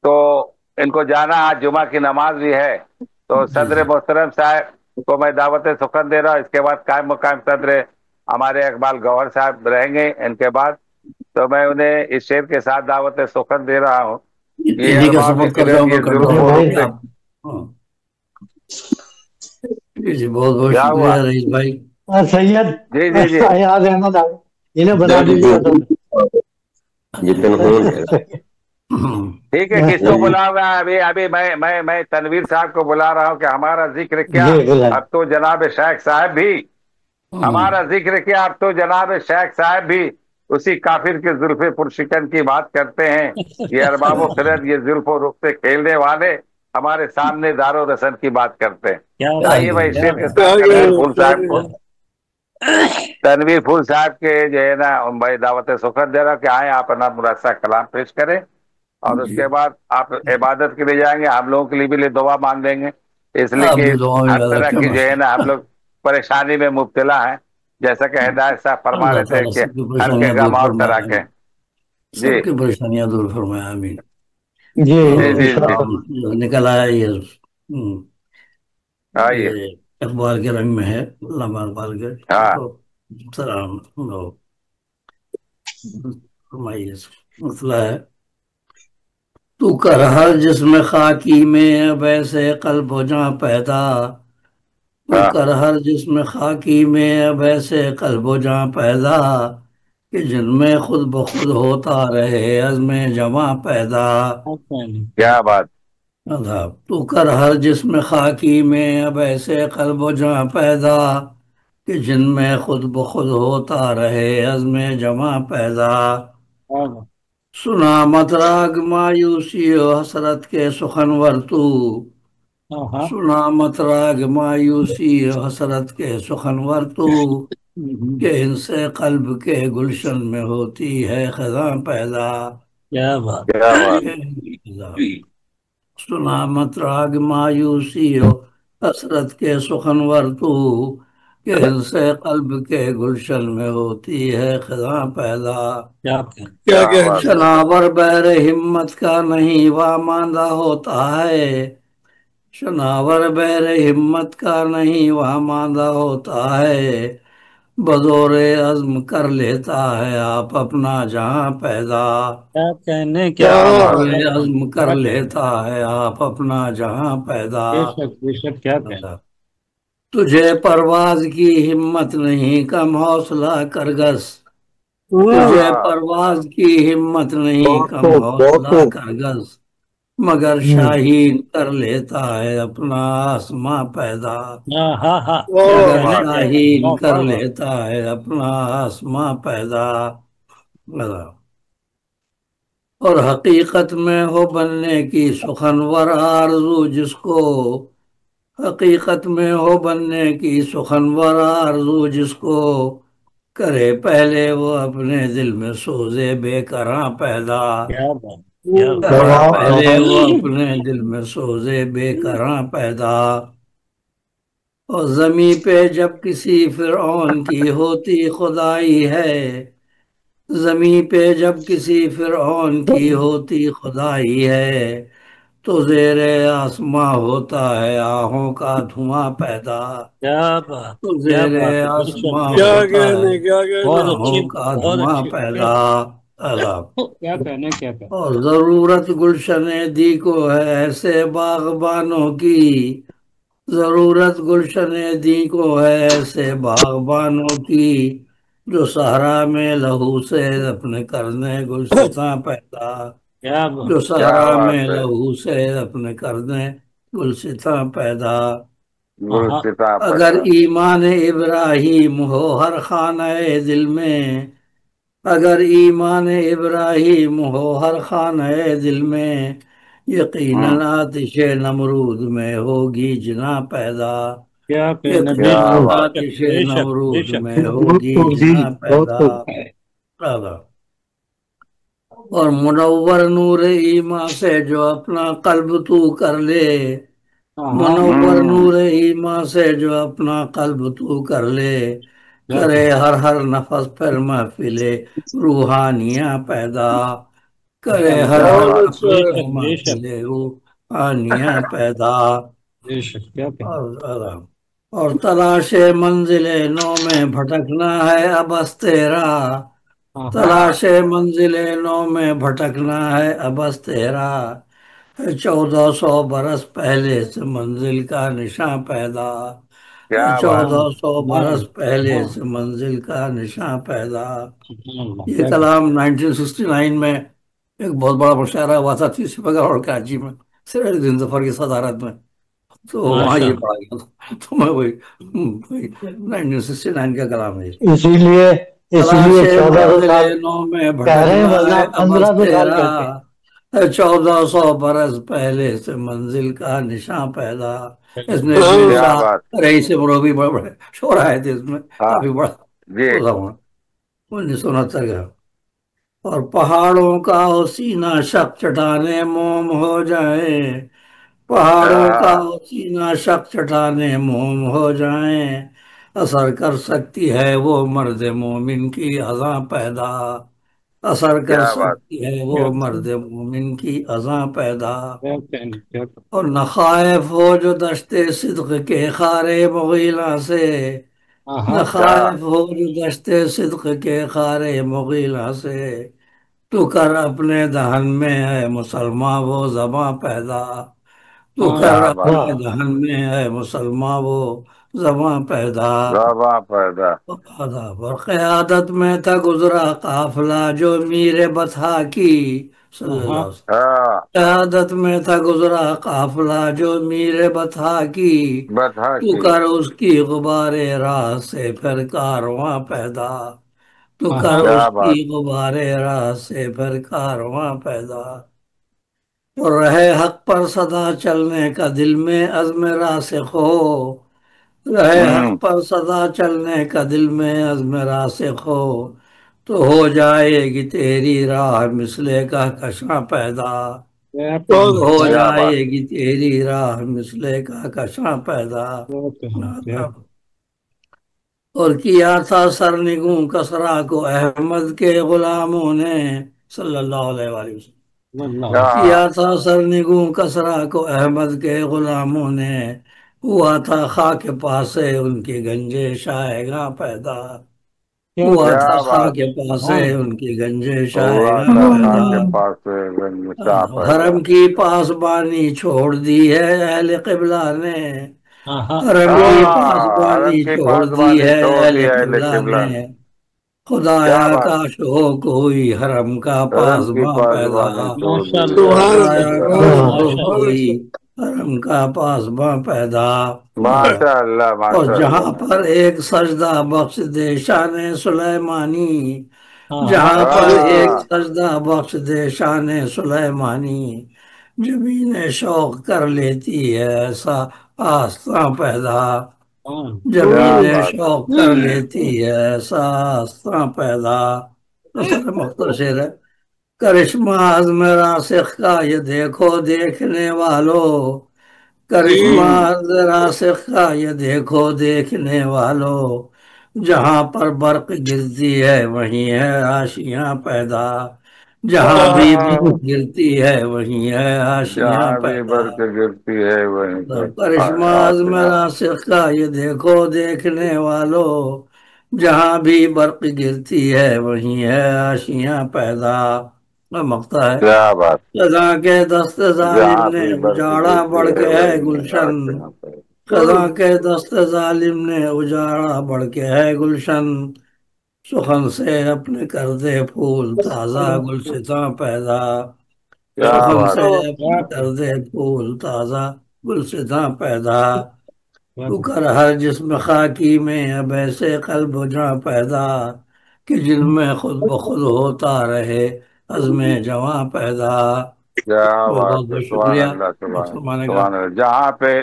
तो इनको जाना, आज जुमा की नमाज भी है। तो सदर मोहतरम साहब को मैं दावत सुखन दे रहा हूँ। इसके बाद कायम मुकाम सदर हमारे इकबाल गौहर साहब रहेंगे इनके बाद, तो मैं उन्हें इस शेर के साथ दावत सुखन दे रहा हूँ। जी बहुत बहुत शुक्रिया रईस भाई। सैयद जी याद अहमद इन्हें बता दीजिए। ठीक है, किसको बुलाऊंगा? अभी मैं तनवीर साहब को बुला रहा हूँ कि हमारा जिक्र क्या, अब तो जनाब शेख साहब भी हमारा जिक्र किया, अब तो जनाब शेख साहब भी उसी काफिर के जुल्फे पुरशिकन की बात करते हैं। ये अरबाबो खिरद, ये जुल्फो रुख से खेलने वाले हमारे सामने दारो रसन की बात करते हैं। आइए भाई शेर के साथ तनवीर फूल साहब को, तनवीर फूल साहब के जो है ना भाई दावत सुखद दे रहा कि आए आप अपना मुरासा कलाम पेश करें, और उसके बाद आप इबादत के लिए जाएंगे। हम लोगों के लिए भी दुआ मांग देंगे, इसलिए कि हर तरह की जो है ना हम लोग परेशानी में मुब्तला है, जैसा कि हिदायत साहब फरमा रहे थे कि हर के गम और तरह के। जी, सबकी परेशानियां दूर फरमाए, आमीन। जी जी जी निकल आया ये आइए। अखबार के रंग में है, लम्बा अखबार के। हाँ तो सलाम फरमाइए। मसला है, तू कर हर जिस्म खाकी में अब ऐसे कल्ब हो जा पैदा, तू कर हर जिस्म खाकी में अब ऐसे कल्ब हो जा पैदा, कि जिनमें खुद ब खुद होता रहे अज़्म जमा पैदा। क्या बात। तू कर हर जिस्म खाकी में अब ऐसे कल्ब हो जा पैदा, कि जिनमें खुद ब खुद होता रहे अज़्म जमा पैदा। सुना मत राग मायूसी हसरत के सुखनवर तू, सुना मत राग मायूसी हसरत के सुखनवर तू, कि इनसे कल्ब के गुलशन में होती है खज़ां पैदा। क्या बात, क्या बात। सुना मत राग मायूसी हसरत के सुखनवर तू, कि इनसे कल्ब के गुलशन में होती है खज़ां पैदा। क्या शनावर बहर हिम्मत का नहीं वा मांदा होता है, शनावर बहर हिम्मत का नहीं वा मांदा होता है, बदौरे अज़्म कर लेता है आप अपना जहां पैदा। क्या कहने, क्या बदौरे अज़्म कर लेता है आप अपना जहां पैदा। बेशक क्या कहने। तुझे परवाज की हिम्मत नहीं कम हौसला करगस, तुझे परवाज की हिम्मत नहीं कम हौसला करगस, मगर शाहीन कर लेता है अपना आसमां पैदा। मगर शाहीन कर लेता है अपना आसमां पैदा। और हकीकत में हो बनने की सुखनवर आरज़ू जिसको, हकीकत में हो बनने की सुखनवर आरज़ू जिसको, करे पहले वो अपने दिल में सोजे बेकरां पैदा। करे पहले वो अपने दिल में सोजे बेकरां पैदा। और जमी पे जब किसी फिरौन की होती खुदाई है, जमी पे जब किसी फिरौन की होती खुदाई है, तो जेरे आसमां होता है आहों का धुआं पैदा। क्या बात, तो जेरे आसमां होता है आहों का धुआं पैदा। क्या कहने, क्या कहने। और जरूरत गुलशन दी को है ऐसे बागबानों की, जरूरत गुलशन दी को है ऐसे बागबानों की, जो सहरा में लहू से अपने करने गुलसितां पैदा। जो सहरा में लहू से अपने करने गुलसितां पैदा। अगर ईमान इब्राहिम हो हर खाने दिल में, अगर ईमान इब्राहिम हो हर खाने दिल में, यकीनन आतिशे नमरूद में होगी जिना पैदा। यकीनन आतिशे नमरूद में होगी जिना पैदा। और मुनव्वर नूर ईमा से जो अपना कल्ब तू कर ले, मुनव्वर नूर ईमा से जो अपना कल्ब तू कर ले, करे हर हर नफस पर महफिले रूहानियां पैदा। करे हर हर नफस पर महफिले रूहानियां पैदा। और तलाशे मंजिले नौ में भटकना है अबस तेरा, तलाशे मंजिले नौ में भटकना है अबस तेरा, 1400 बरस पहले से मंजिल का निशान पैदा। 1400 बरस पहले से मंजिल का निशान पैदा। ये कलाम 1969 में एक बहुत बड़ा मुशायरा हुआ था तीसरी पगड़ और काजी में, सिराजुद्दीन जफर की सदारत में। تو وہاں یہ پڑھا گیا تھا، تو میں وہی 1969 کا کلام ہے۔ اسی لیے 1400 سال میں کہہ رہے ہیں، بھٹکنا ورنہ ہے 1500 سال کہتے ہیں۔ 1400 برس پہلے سے منزل کا نشان پیدا۔ اس نے کیا بات، رئیس مروبی بڑے بڑے شور آئے تھے اس میں، کافی بڑا جی 1969 کا۔ اور پہاڑوں کا سینہ شک چٹانے موم ہو جائے، پہاڑوں کا سینہ شک چٹانے موم ہو جائیں، اثر کر سکتی ہے وہ مرد مومن کی اذاں پیدا، اثر کر کیا بات، سکتی ہے وہ مرد مومن کی اذاں پیدا۔ اور نہ خائف ہو جو دشتے صدق کے خارے مغیلہ سے، نہ خائف ہو جو دشتے صدق کے خارے مغیلہ سے، تو کر اپنے دہن میں ہے مسلمان وہ زباں پیدا، تو کر کیا بات، اپنے دہن میں ہے مسلمان وہ زباں پیدا۔ زباں پیدا، اور قیادت میں تھا گزرا قافلہ جو میر بطحا کی، صلی اللہ علیہ وسلم، قیادت میں تھا گزرا قافلہ جو میر بطحا کی، بتا تو کی، کر اس کی غبار راہ سے پھر کارواں پیدا، تو کر اس کیا کی بات، غبار راہ سے پھر کارواں پیدا۔ اور رہے حق پر صدا چلنے کا دل میں عزم راسخ ہو، رہے حق پر صدا چلنے کا دل میں عزم راسخ ہو، تو ہو جائے گی تیری راہ مثلے کا کشاں پیدا، تو ہو کیا بات، جائے گی تیری راہ مثلے کا کشاں پیدا۔ اور کیا تھا سرنگوں کسرا کو احمد کے غلاموں نے، صلی اللہ علیہ وآلہ وسلم، کیا تھا سرنگوں کسرا کو احمد کے غلاموں نے، ہوا تھا خاک پاسے ان کی گنجے شائگاں پیدا، ہوا کیا تھا بات، خاک پاسے ان کی گنجے ہوا شائگاں تھا پیدا۔ خاک کے پاس سے نشاں پیدا، حرم کی پاسبانی چھوڑ دی ہے اہل قبلہ نے، حرم کی حرم پاسبانی کی چھوڑ دی پاسبانی ہے چھوڑ اہل دی ہے قبلہ قبلہ نے، نے، کیا خدایا بات، کا شوق ہوئی حرم کا حرم کی پاسباں پیدا، پاسبانی چھوڑ دی ہے، خدایا کا شوق ہوئی حرم کا پاسباں پیدا۔ ماشاء اللہ، اور ماشاء جہاں اللہ، پر ایک سجدہ بخش دے شان سلیمانی، جہاں پر ایک سجدہ بخش دے شان سلیمانی، زمین شوق کر لیتی ہے ایسا آستاں پیدا، کیا زمین بات، شوق کر لیتی ہے ایسا آستاں پیدا۔ سر مختصر ہے، کرشمہ عزم راسخ کا یہ دیکھو دیکھنے والو، کرشمہ عزم راسخ کا یہ دیکھو دیکھنے والو، جہاں پر برق گرتی ہے وہیں ہے آشیاں پیدا، جہاں بھی برق گرتی ہے وہیں ہے آشیاں جہاں بھی پیدا۔ برق گرتی ہے وہیں پہ کرشمہ عزم راسخ کا یہ دیکھو دیکھنے والو، جہاں بھی برق گرتی ہے وہیں ہے آشیاں پیدا۔ مقطع ہے، کیا بات، خزاں کے دست ظالم جہاں نے بھی برق اجاڑا گرتی بڑھ ہے کے ہے وہیں گلشن، آشیاں پیدا، خزاں کے دست ظالم نے اجاڑا بڑھ کے ہے گلشن، سخن سے اپنے کر دے پھول تازہ گلستاں پیدا، کیا سخن بات، سے اپنے کر دے پھول تازہ گلستاں پیدا، تو کر ہر جسم خاکی میں اب ایسے قلب جاں پیدا، کہ جن میں خود بخود ہوتا رہے عزم جواں پیدا۔ کیا بہت بات بہت ہے، بہت سبحان شکریہ اللہ، سبحان فرمانے کا۔ سبحان اللہ، جہاں پہ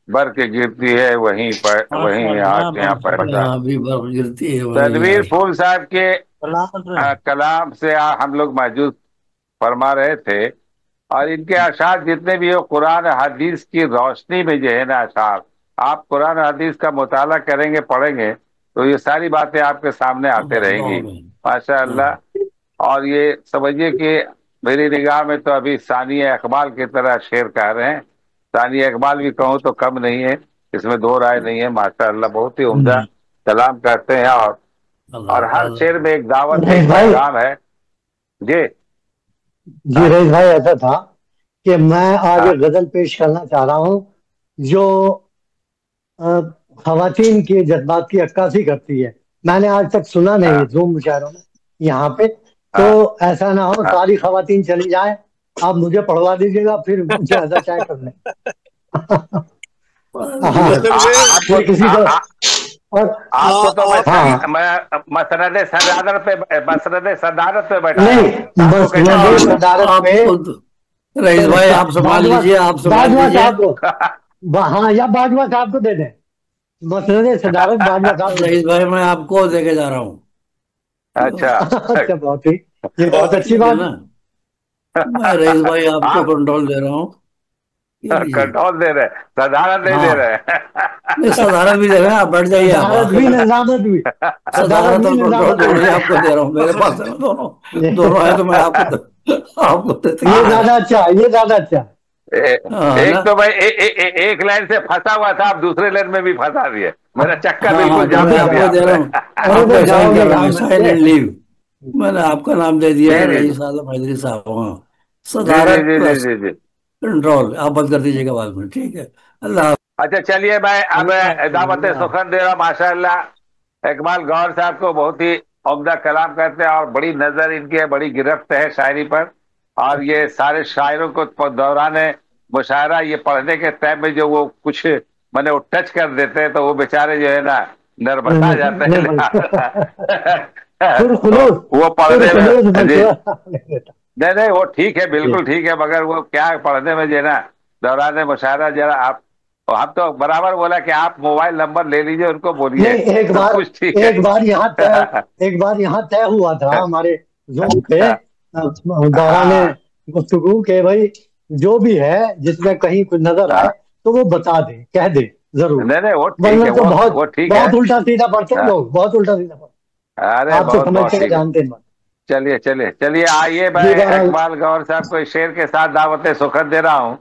برق گرتی ہے وہیں پر وہیں آشیاں پیدا۔ جہاں بھی برف گرتی ہے وہیں تنویر آشیاں۔ پھول صاحب کے کلام سے ہم لوگ محظوظ فرما رہے تھے، اور ان کے اشعار جتنے بھی ہو قرآن حدیث کی روشنی میں جو ہے نا اشعار، آپ قرآن حدیث کا مطالعہ کریں گے پڑھیں گے تو یہ ساری باتیں آپ کے سامنے آتے رہیں گی، ماشاء اللہ۔ اور یہ سمجھیے کہ میری نگاہ میں تو ابھی ثانیہ اقبال کی طرح شعر کہہ رہے ہیں، ثانیہ اقبال بھی کہوں تو کم نہیں ہے، اس میں دو رائے نہیں ہے، ماشاء اللہ بہت ہی عمدہ کلام کرتے ہیں، اور ہر شعر میں ایک دعوت ایک پیغام ہے۔ جی جی رئیس بھائی، ایسا تھا کہ میں آج ایک غزل پیش کرنا چاہ رہا ہوں جو خواتین کے جذبات کی عکاسی کرتی ہے۔ میں نے آج تک سنا نہیں زوم مشاعروں میں یہاں پہ، تو ایسا نہ ہو ساری خواتین چلی جائیں، آپ مجھے پڑھوا دیجیے گا، پھر مجھے ادا چائے کر لیں۔ आपको तो मैं मसरद सदारत पे बैठा रईस भाई आप संभाल लीजिए, आप संभाल लीजिए। हाँ, या बाजवा साहब को दे दें मसरद सदारत, बाजवा साहब। रईस भाई मैं आपको देके जा रहा हूँ। अच्छा अच्छा, बहुत ही, ये बहुत अच्छी बात है। मैं रईस भाई आपको कंट्रोल दे रहा हूँ। कंट्रोल दे रहे, साधारण नहीं दे रहे। नहीं, साधारण भी दे रहे हैं, आप बैठ जाइए। साधारण भी, नजामत भी, साधारण तो कंट्रोल दोनों आपको दे रहा हूँ। मेरे पास है दोनों है, तो मैं आपको ये ज्यादा अच्छा, ये ज्यादा अच्छा। एक तो भाई एक लाइन से फंसा हुआ था, आप दूसरे लाइन में भी फंसा दिए, मेरा चक्का बिल्कुल जाम दे रहा हूँ। मैंने आपका नाम दे दिया है, रईस आजम हैदरी साहब। साधारण कंट्रोल आप बंद कर दीजिएगा बाद में, ठीक है? अल्लाह। अच्छा चलिए, मैं अब दावत सुखन दे रहा। माशाअल्लाह इकबाल गौहर साहब को बहुत ही उम्दा कलाम करते हैं और बड़ी नजर इनकी है, बड़ी गिरफ्त है शायरी पर। और ये सारे शायरों को दौरान मुशायरा ये पढ़ने के टाइम में जो वो कुछ मैंने वो टच कर देते हैं, तो वो बेचारे जो है ना नर्वसा जाते हैं। वो पढ़ने में नहीं वो ठीक है, बिल्कुल ठीक है, मगर वो क्या पढ़ने में जो है ना दौरान मुशायरा जरा आप तो बराबर बोला कि आप मोबाइल नंबर ले लीजिए, उनको बोलिए। एक बार यहाँ तय हुआ था हमारे ज़ूम पे दौरान गुफ्तगू के, भाई जो भी है जिसमें कहीं कुछ नजर आए तो वो बता दे, कह दे जरूर। नहीं वो ठीक है, तो बहुत उल्टा सीधा पढ़ते हैं लोग, बहुत उल्टा सीधा पढ़ते। अरे आप तो समझते हैं, जानते हैं। चलिए आइए, मैं इकबाल गौहर साहब को इस शेर के साथ दावत सुखद दे रहा हूँ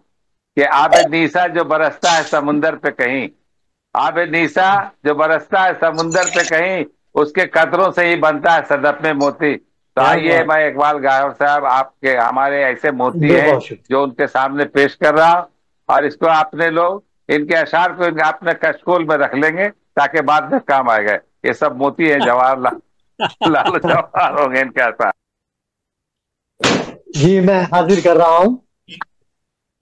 कि आबे नीसा जो बरसता है समुंदर पे कहीं, आबे नीसा जो बरसता है समुंदर पे कहीं, उसके कतरों से ही बनता है सदफ में मोती। तो आइए, मैं इकबाल गौहर साहब आपके हमारे ऐसे मोती हैं जो उनके सामने पेश कर रहा हूँ, और इसको आपने लोग इनके अशार को अपने कशकोल में रख लेंगे ताकि बाद में काम आएगा। ये सब मोती है, जवाहर जवाहर होंगे इनके आसार। जी मैं हाजिर कर रहा हूँ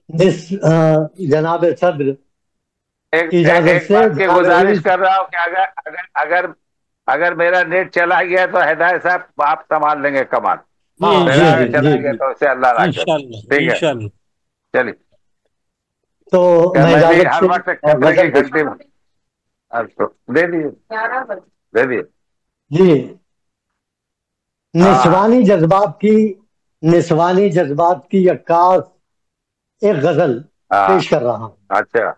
जनाब सदर एक बात की गुजारिश कर रहा हूँ कि अगर मेरा नेट चला गया तो हिदायत साहब आप संभाल लेंगे कमान। मेरा चला गया तो उसे अल्लाह रखे, ठीक है? चलिए, तो मैं भी हर वक्त घंटे दे दिए जी। निस्वानी जज्बात की अक्कास एक गजल पेश कर रहा हूँ। अच्छा,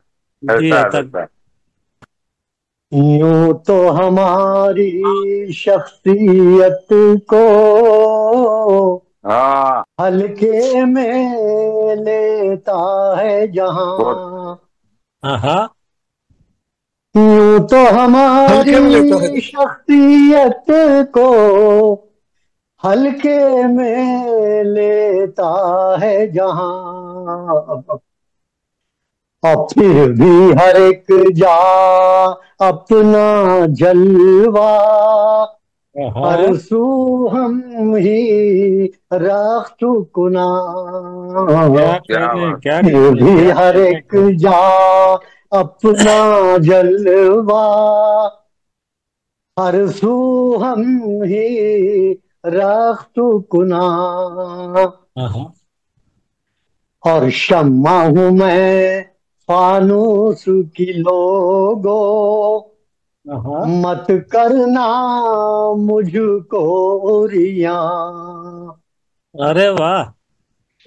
यूं तो हमारी शख्सियत को हल्के में लेता है जहां, यूं तो हमारी शख्सियत को हल्के में लेता है जहां, और फिर भी हर एक जा अपना जलवा, हर सू हम ही राख्तु कुना, फिर भी हर एक जा अपना जलवा, हर सू हम ही राख्तु कुना, और शम्मा हूँ मैं फानूस की लोगो, मत करना मुझको रिया। अरे वाह।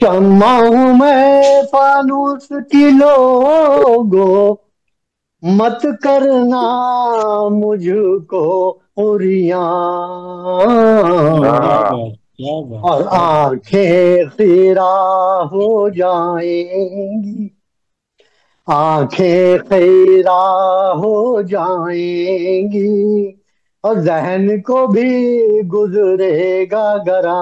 शम्मा हूँ मैं फानूस की लोगो, मत करना मुझको रिया, और आंखें खीरा हो जाएंगी, आंखें खीरा हो जाएंगी, और जहन को भी गुजरेगा गरा,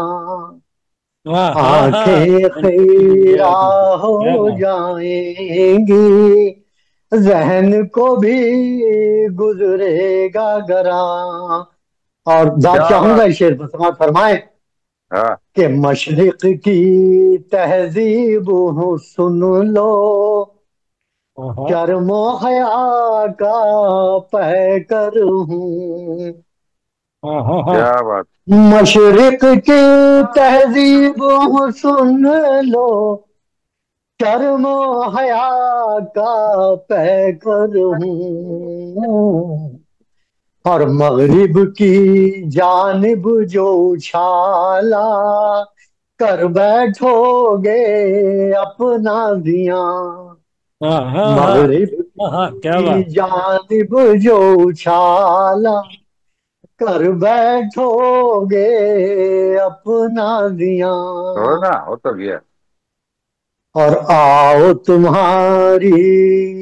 आंखें खीरा हो जाएंगी, जहन को भी गुजरेगा गरा। और बात चाहूंगा इस शेर पर समाप्त फरमाए कि मशरिक की तहजीब हूँ सुन लो, چرم و حیا کا پیکر ہوں، کیا بات، مشرق کی تہذیب سن لو، شرم و حیا کا پیکر ہوں، اور مغرب کی جانب جو اچھالا کر بیٹھو گے اپنا زیاں، مغرب کی جانب جو اچھالا کر بیٹھو گے اپنا زیاں، ہو نا، ہو تو گیا۔ اور آؤ تمہاری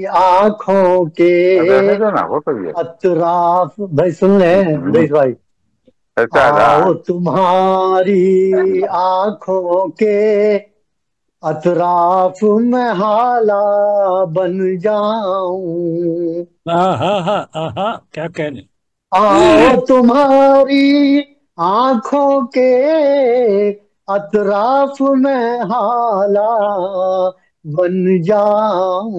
آنکھوں کے رہنے دو نا، ہو تو گیا۔ اطراف، بھائی سن لیں رئیس بھائی، اچھا تھا۔ آؤ تمہاری آنکھوں کے اطراف میں حالا بن جاؤں، کیا کہنے، آؤ تمہاری آنکھوں کے اطراف میں حالا بن جاؤں،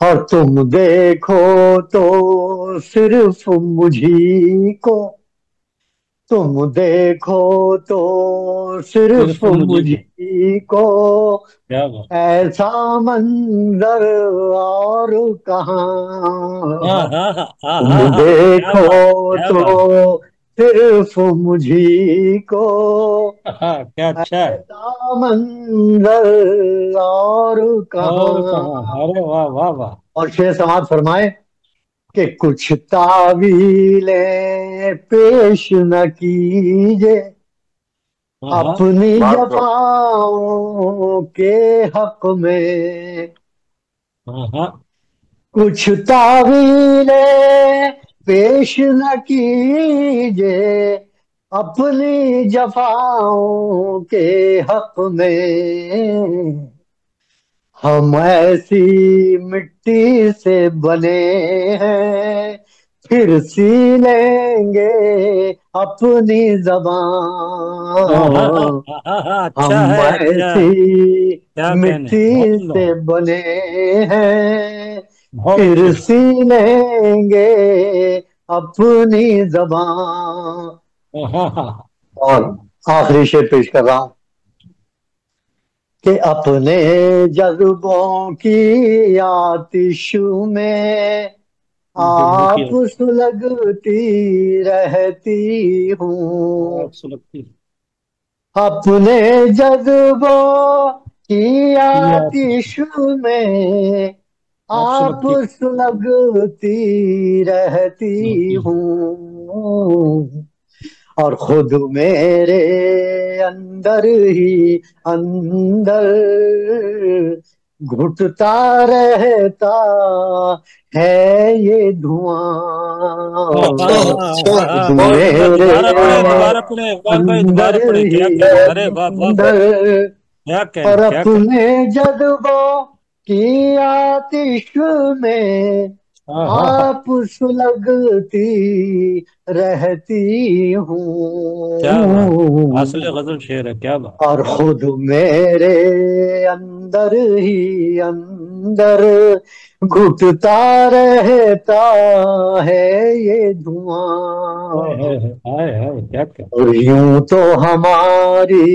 اور تم دیکھو تو صرف مجھی کو، تم دیکھو تو صرف مجھی کو، ایسا منظر اور کہاں، تم دیکھو تو صرف مجھی کو، ایسا منظر اور کہاں، اور شیر سماعت فرمائے کہ کچھ تعویلیں پیش نہ کیجے اپنی جفاؤں کے حق میں، کچھ تعویلیں پیش نہ کیجے اپنی جفاؤں کے حق میں، ہم ایسی مٹی سے بنے ہیں پھر سی لیں گے اپنی زبان، ہم ایسی مٹی سے بنے ہیں پھر سی لیں گے اپنی زبان، اور آخری شعر پیش کر رہا ہوں کہ اپنے جذبوں کی آتش میں آپ سلگتی رہتی ہوں، اپنے جذبوں کی آتش میں آپ سلگتی رہتی ہوں، اور خود میرے اندر ہی اندر گھٹتا رہتا ہے یہ دھواں، خود میرے اندر ہی اندر، اور اپنے جذبوں کی آتش میں آپ سلگتی رہتی ہوں، غزل شعر ہے، کیا بات، اور خود میرے اندر ہی اندر گھٹتا رہتا ہے یہ دھواں، اور یوں تو ہماری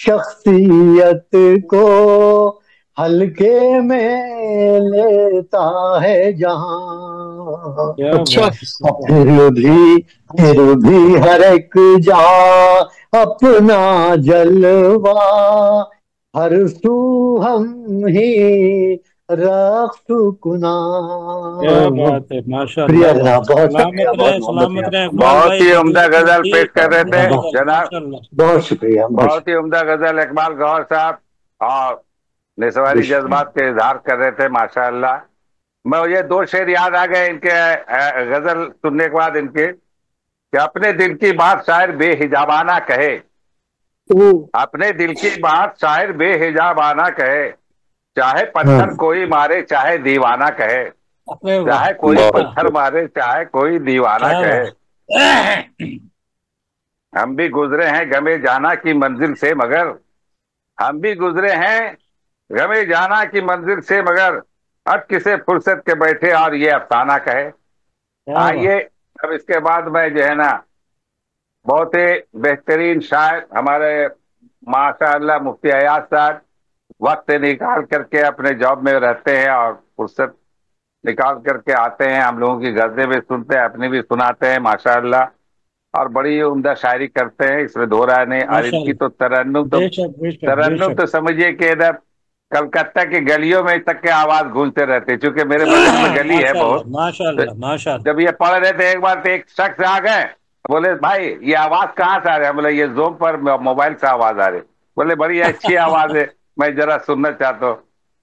شخصیت کو ہلکے میں لیتا ہے جہاں، پھر بھی ہر ایک جا اپنا جلوہ، ہر سو ہم ہی رقص کناں، شکریہ جناب، بہت شکریہ، بہت محبت ہے، بہت ہی عمدہ غزل پیش کر رہے تھے جناب، بہت شکریہ، بہت ہی عمدہ غزل اقبال گوہر صاحب، اور نسواری جذبات کے اظہار کر رہے تھے، ماشاء اللہ۔ مجھے دو شعر یاد آ گئے ان کے غزل سننے کے بعد، ان کے کہ اپنے دل کی بات شاعر بے حجابانہ کہے، اپنے دل کی بات شاعر بے حجابانہ کہے، چاہے پتھر کوئی مارے چاہے دیوانہ کہے، چاہے کوئی پتھر مارے چاہے کوئی دیوانہ کہے، ہم بھی گزرے ہیں گمے جانا کی منزل سے، مگر ہم بھی گزرے ہیں गमे जाना की मंजिल से मगर अब किसे फुर्सत के बैठे और ये अफसाना कहे। आइए अब इसके बाद में जो है ना बहुत ही बेहतरीन शायर हमारे माशाअल्लाह मुफ्ती अयाज साहब वक्त निकाल करके अपने जॉब में रहते हैं और फुर्सत निकाल करके आते हैं, हम लोगों की गज़लें भी सुनते हैं, अपनी भी सुनाते हैं माशाअल्लाह, और बड़ी उम्दा शायरी करते हैं, इसमें दो राय नहीं। और इनकी तो तरन्नुम तो समझिए कि इधर कलकत्ता की गलियों में तक के आवाज गूंजते रहते, क्योंकि मेरे बगल में गली है बहुत। माशाअल्लाह जब ये पढ़ रहे थे एक बार तो एक शख्स आ गए, बोले भाई ये आवाज कहाँ से आ रही है? बोले ये ज़ूम पर मोबाइल से आवाज आ रही। बोले बड़ी अच्छी आवाज है, मैं जरा सुनना चाहता हूँ।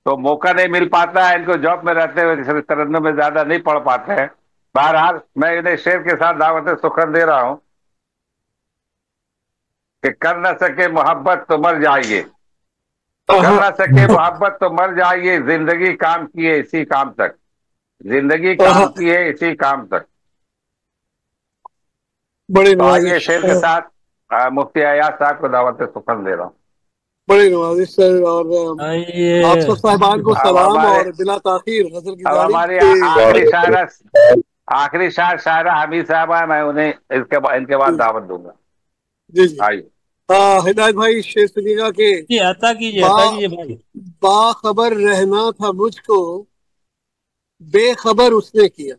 तो मौका नहीं मिल पाता है इनको, जॉब में रहते हुए तरन्नुम में ज्यादा नहीं पढ़ पाते हैं। बहरहाल मैं इन्हें शेर के साथ दावत सुखन दे रहा हूं कि कर न सके मोहब्बत तो मर जाइए, कर न सके मोहब्बत तो मर जाइए, जिंदगी काम की है इसी काम तक, जिंदगी काम की है इसी काम तक। बड़े तो आइए शेर के साथ मुफ्ती अयाज साहब को दावत सुखन दे रहा हूँ। बड़े नवाजिश सर, और आप सब साहिबान को सलाम, और बिला ताखीर गजल की अब हमारे आखिरी शायरा हमीद साहब है, मैं उन्हें इनके बाद दावत दूंगा। जी जी आइए। हिदायत भाई शेर सुनिएगा कि अता कीजिए भाई। बाखबर रहना था मुझको, बेखबर उसने किया।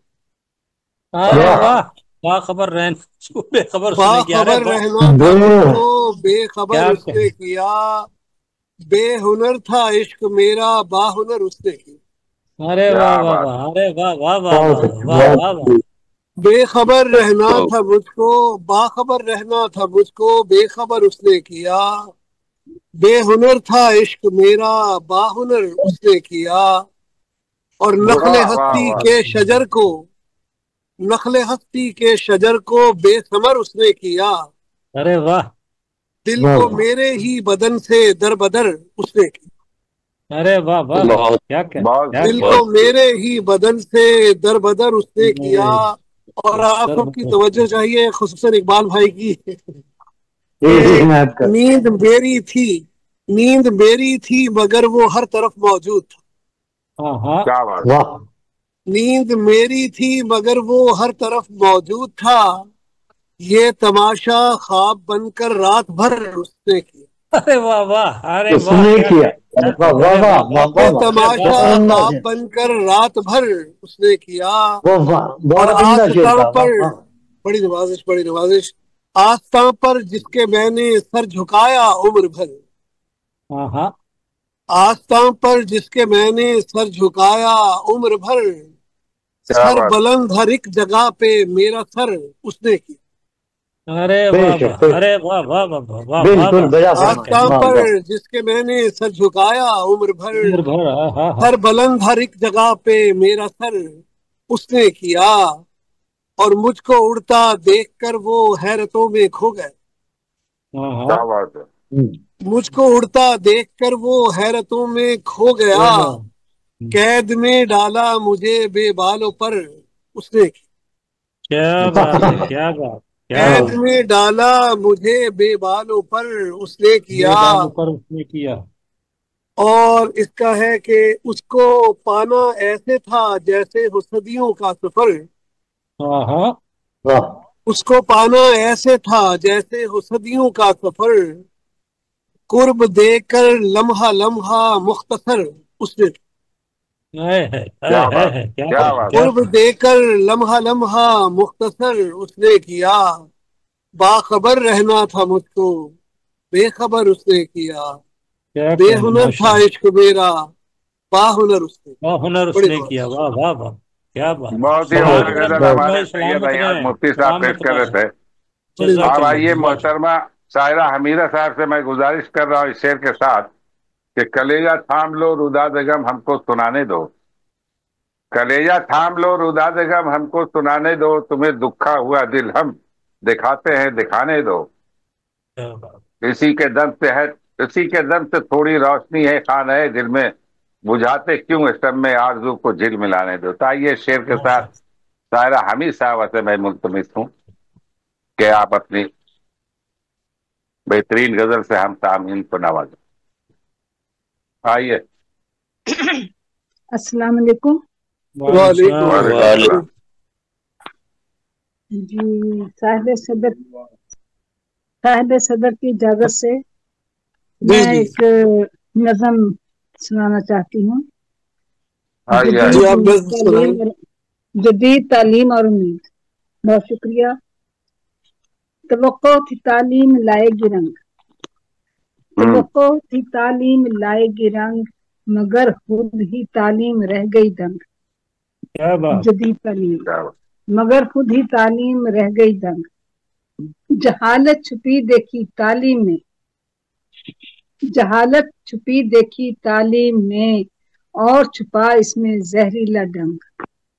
वाह, बाखबर रहना बेखबर उसने किया। रहना था मुझको, बेखबर उसने किया, बेहुनर था इश्क मेरा, बाहुनर उसने किया। अरे वाह वाह वाह, अरे वाह वाह वाह वाह वाह वाह। बेखबर रहना था मुझको, बाखबर रहना था मुझको, बेखबर उसने किया, बेहुनर था इश्क मेरा, बाहुनर उसने किया। और नखले हस्ती के शजर को, नखले हस्ती के शजर को बेसमर उसने किया। अरे वाह। दिल को मेरे ही बदन से दरबदर उसने किया। अरे वाह वाह, क्या दिल को मेरे ही बदन से दरबदर उसने किया। और आप सबकी तवज्जो चाहिए, खुसूसन इकबाल भाई की। नींद मेरी थी, नींद मेरी थी मगर वो हर तरफ मौजूद था। क्या बात। नींद मेरी थी मगर वो हर तरफ मौजूद था, ये तमाशा ख्वाब बनकर रात भर उसने किया। अरे वाह वाह, अरे वाह किया, तमाशा ख्वाब बनकर रात भर उसने किया। और आस्तां पर, बड़ी नवाजिश बड़ी नवाजिश, आस्तां पर जिसके मैंने सर झुकाया उम्र भर, आस्तां पर जिसके मैंने सर झुकाया उम्र भर, सर बुलंद हर एक जगह पे मेरा सर उसने किया। अरे वाह, अरे वाह वाह वाह वाह, बिल्कुल। आस्तां पर जिसके मैंने सर झुकाया उम्र भर, सर बुलंद हर एक जगह पे मेरा सर उसने किया। और मुझको उड़ता देखकर वो हैरतों में खो गए, मुझको उड़ता देखकर वो हैरतों में खो गया, कैद में डाला मुझे बेबालों पर उसने किया। क्या बात है, क्या बात। कैद में डाला मुझे बेबालों पर उसने किया। उसने किया। और इसका है कि उसको पाना ऐसे था जैसे हो सदियों का सफर, उसको पाना ऐसे था जैसे हो सदियों का सफर, कुर्ब देकर लम्हा लम्हा मुख्तसर उसने, कुर्ब देकर लम्हा लम्हा मुख्तसर उसने किया। बाखबर रहना था मुझको, बेखबर उसने किया, बेहुनर था इश्क मेरा, बाहुनर उसने किया। वाह वाह वाह, क्या बात। बहुत ही मुफ्ती साहब पेश कर रहे थे। अब आइए मोहतरमा शायरा हमीदा साहब से मैं गुजारिश कर रहा हूँ इस शेर के साथ कि कलेजा थाम लो रुदा बेगम हमको सुनाने दो, कलेजा थाम लो रुदा बेगम हमको सुनाने दो, तुम्हें दुखा हुआ दिल हम दिखाते हैं दिखाने दो, इसी के दम से है, इसी के दम से थोड़ी रोशनी है खाना है दिल में, बुझाते क्यों सब में आरज़ू को झिल मिलाने दो। तो आइए शेर के साथ शायरा हमीद साहब से मैं मुल्तमिस हूँ कि आप अपनी बेहतरीन गजल से हम सामीन को नवाजें। आइए। अस्सलाम वालेकुम। वालेकुम। जी साहिब सदर की इजाजत से मैं एक नज़म सुनाना चाहती हूँ। जदीद तालीम और उम्मीद। बहुत शुक्रिया। तवक्को थी तालीम लाएगी रंग, तवक्को थी तालीम लाएगी रंग, मगर खुद ही तालीम रह गई दंग। क्या बात। जदीद तालीम मगर खुद ही तालीम रह गई दंग। जहालत छुपी देखी तालीम में, जहालत छुपी देखी तालीम में, और छुपा इसमें जहरीला डंग।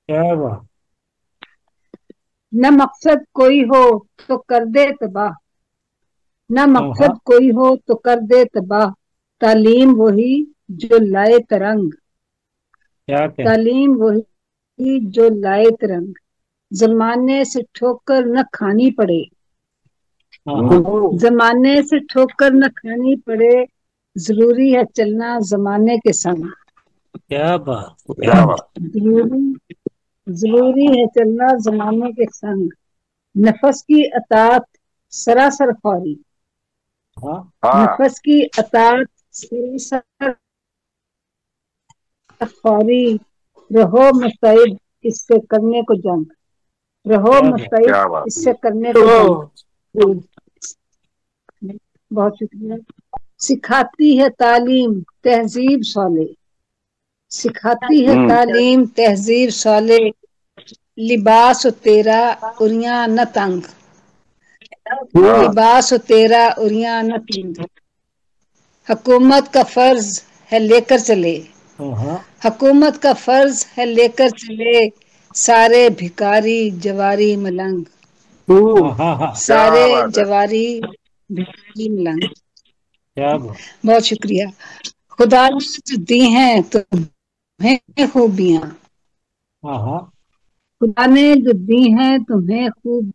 क्या बात। न मकसद कोई हो तो कर दे तबाह, न मकसद कोई हो तो कर दे तबाह, तालीम वही जो लाए तरंग। तालीम वही जो लाए तरंग, जमाने से ठोकर न खानी पड़े, जमाने से ठोकर न खानी पड़े, जरूरी है चलना जमाने के संग। क्या बात। जरूरी है चलना जमाने के संग। नफस की अतात सरासर ख्वारी, नफस की अतात सरासर ख्वारी, रहो मुस्तैद इससे करने को जंग, रहो मुस्तैद इससे करने को जंग। बहुत शुक्रिया। सिखाती है तालीम तहजीब साले, सिखाती है तालीम तहजीब साले, लिबास तेरा उरिया न तंग, लिबास तेरा उरिया न तंग। हुकूमत का फर्ज है लेकर चले, हुकूमत का फर्ज है लेकर चले, सारे भिखारी जवारी मलंग, सारे जवारी भिखारी मलंग। बहुत शुक्रिया। खुदा ने जो दी हैं तुम्हें खूबियां, खुदा ने जो दी हैं तुम्हें खूब,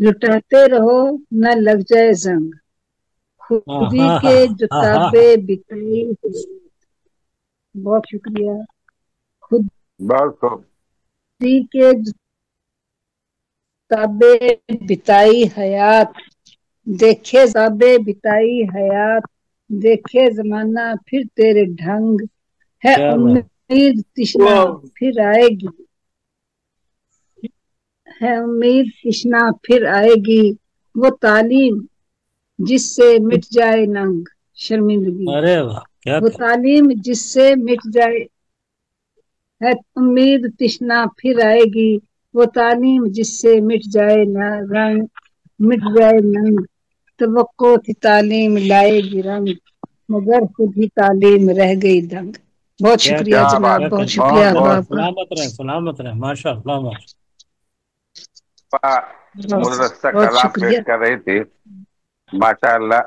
लुटाते रहो न लग जाए जंग, खुदी के जो ताबे बिताई। बहुत शुक्रिया। खुदी के जो ताबे बिताई हयात, देखे ताबे बिताई हयात, देखे जमाना फिर तेरे ढंग, है उम्मीद तिश्ना फिर आएगी, है उम्मीद तिश्ना फिर आएगी, वो तालीम जिससे मिट जाए नंग शर्मिंदगी। अरे वाह। वो तालीम जिससे मिट जाए, है उम्मीद तिश्ना फिर आएगी, वो तालीम जिससे मिट जाए रंग, मिट जाए नंग। तवक्को थी तालीम लाएगी रंग, मगर खुद ही तालीम रह गई दंग। बहुत शुक्रिया जनाब, बहुत शुक्रिया। सलामत रहे, सलामत रहे। माशाअल्लाह मुदरसा कलाम पेश कर रही थी, माशाअल्लाह।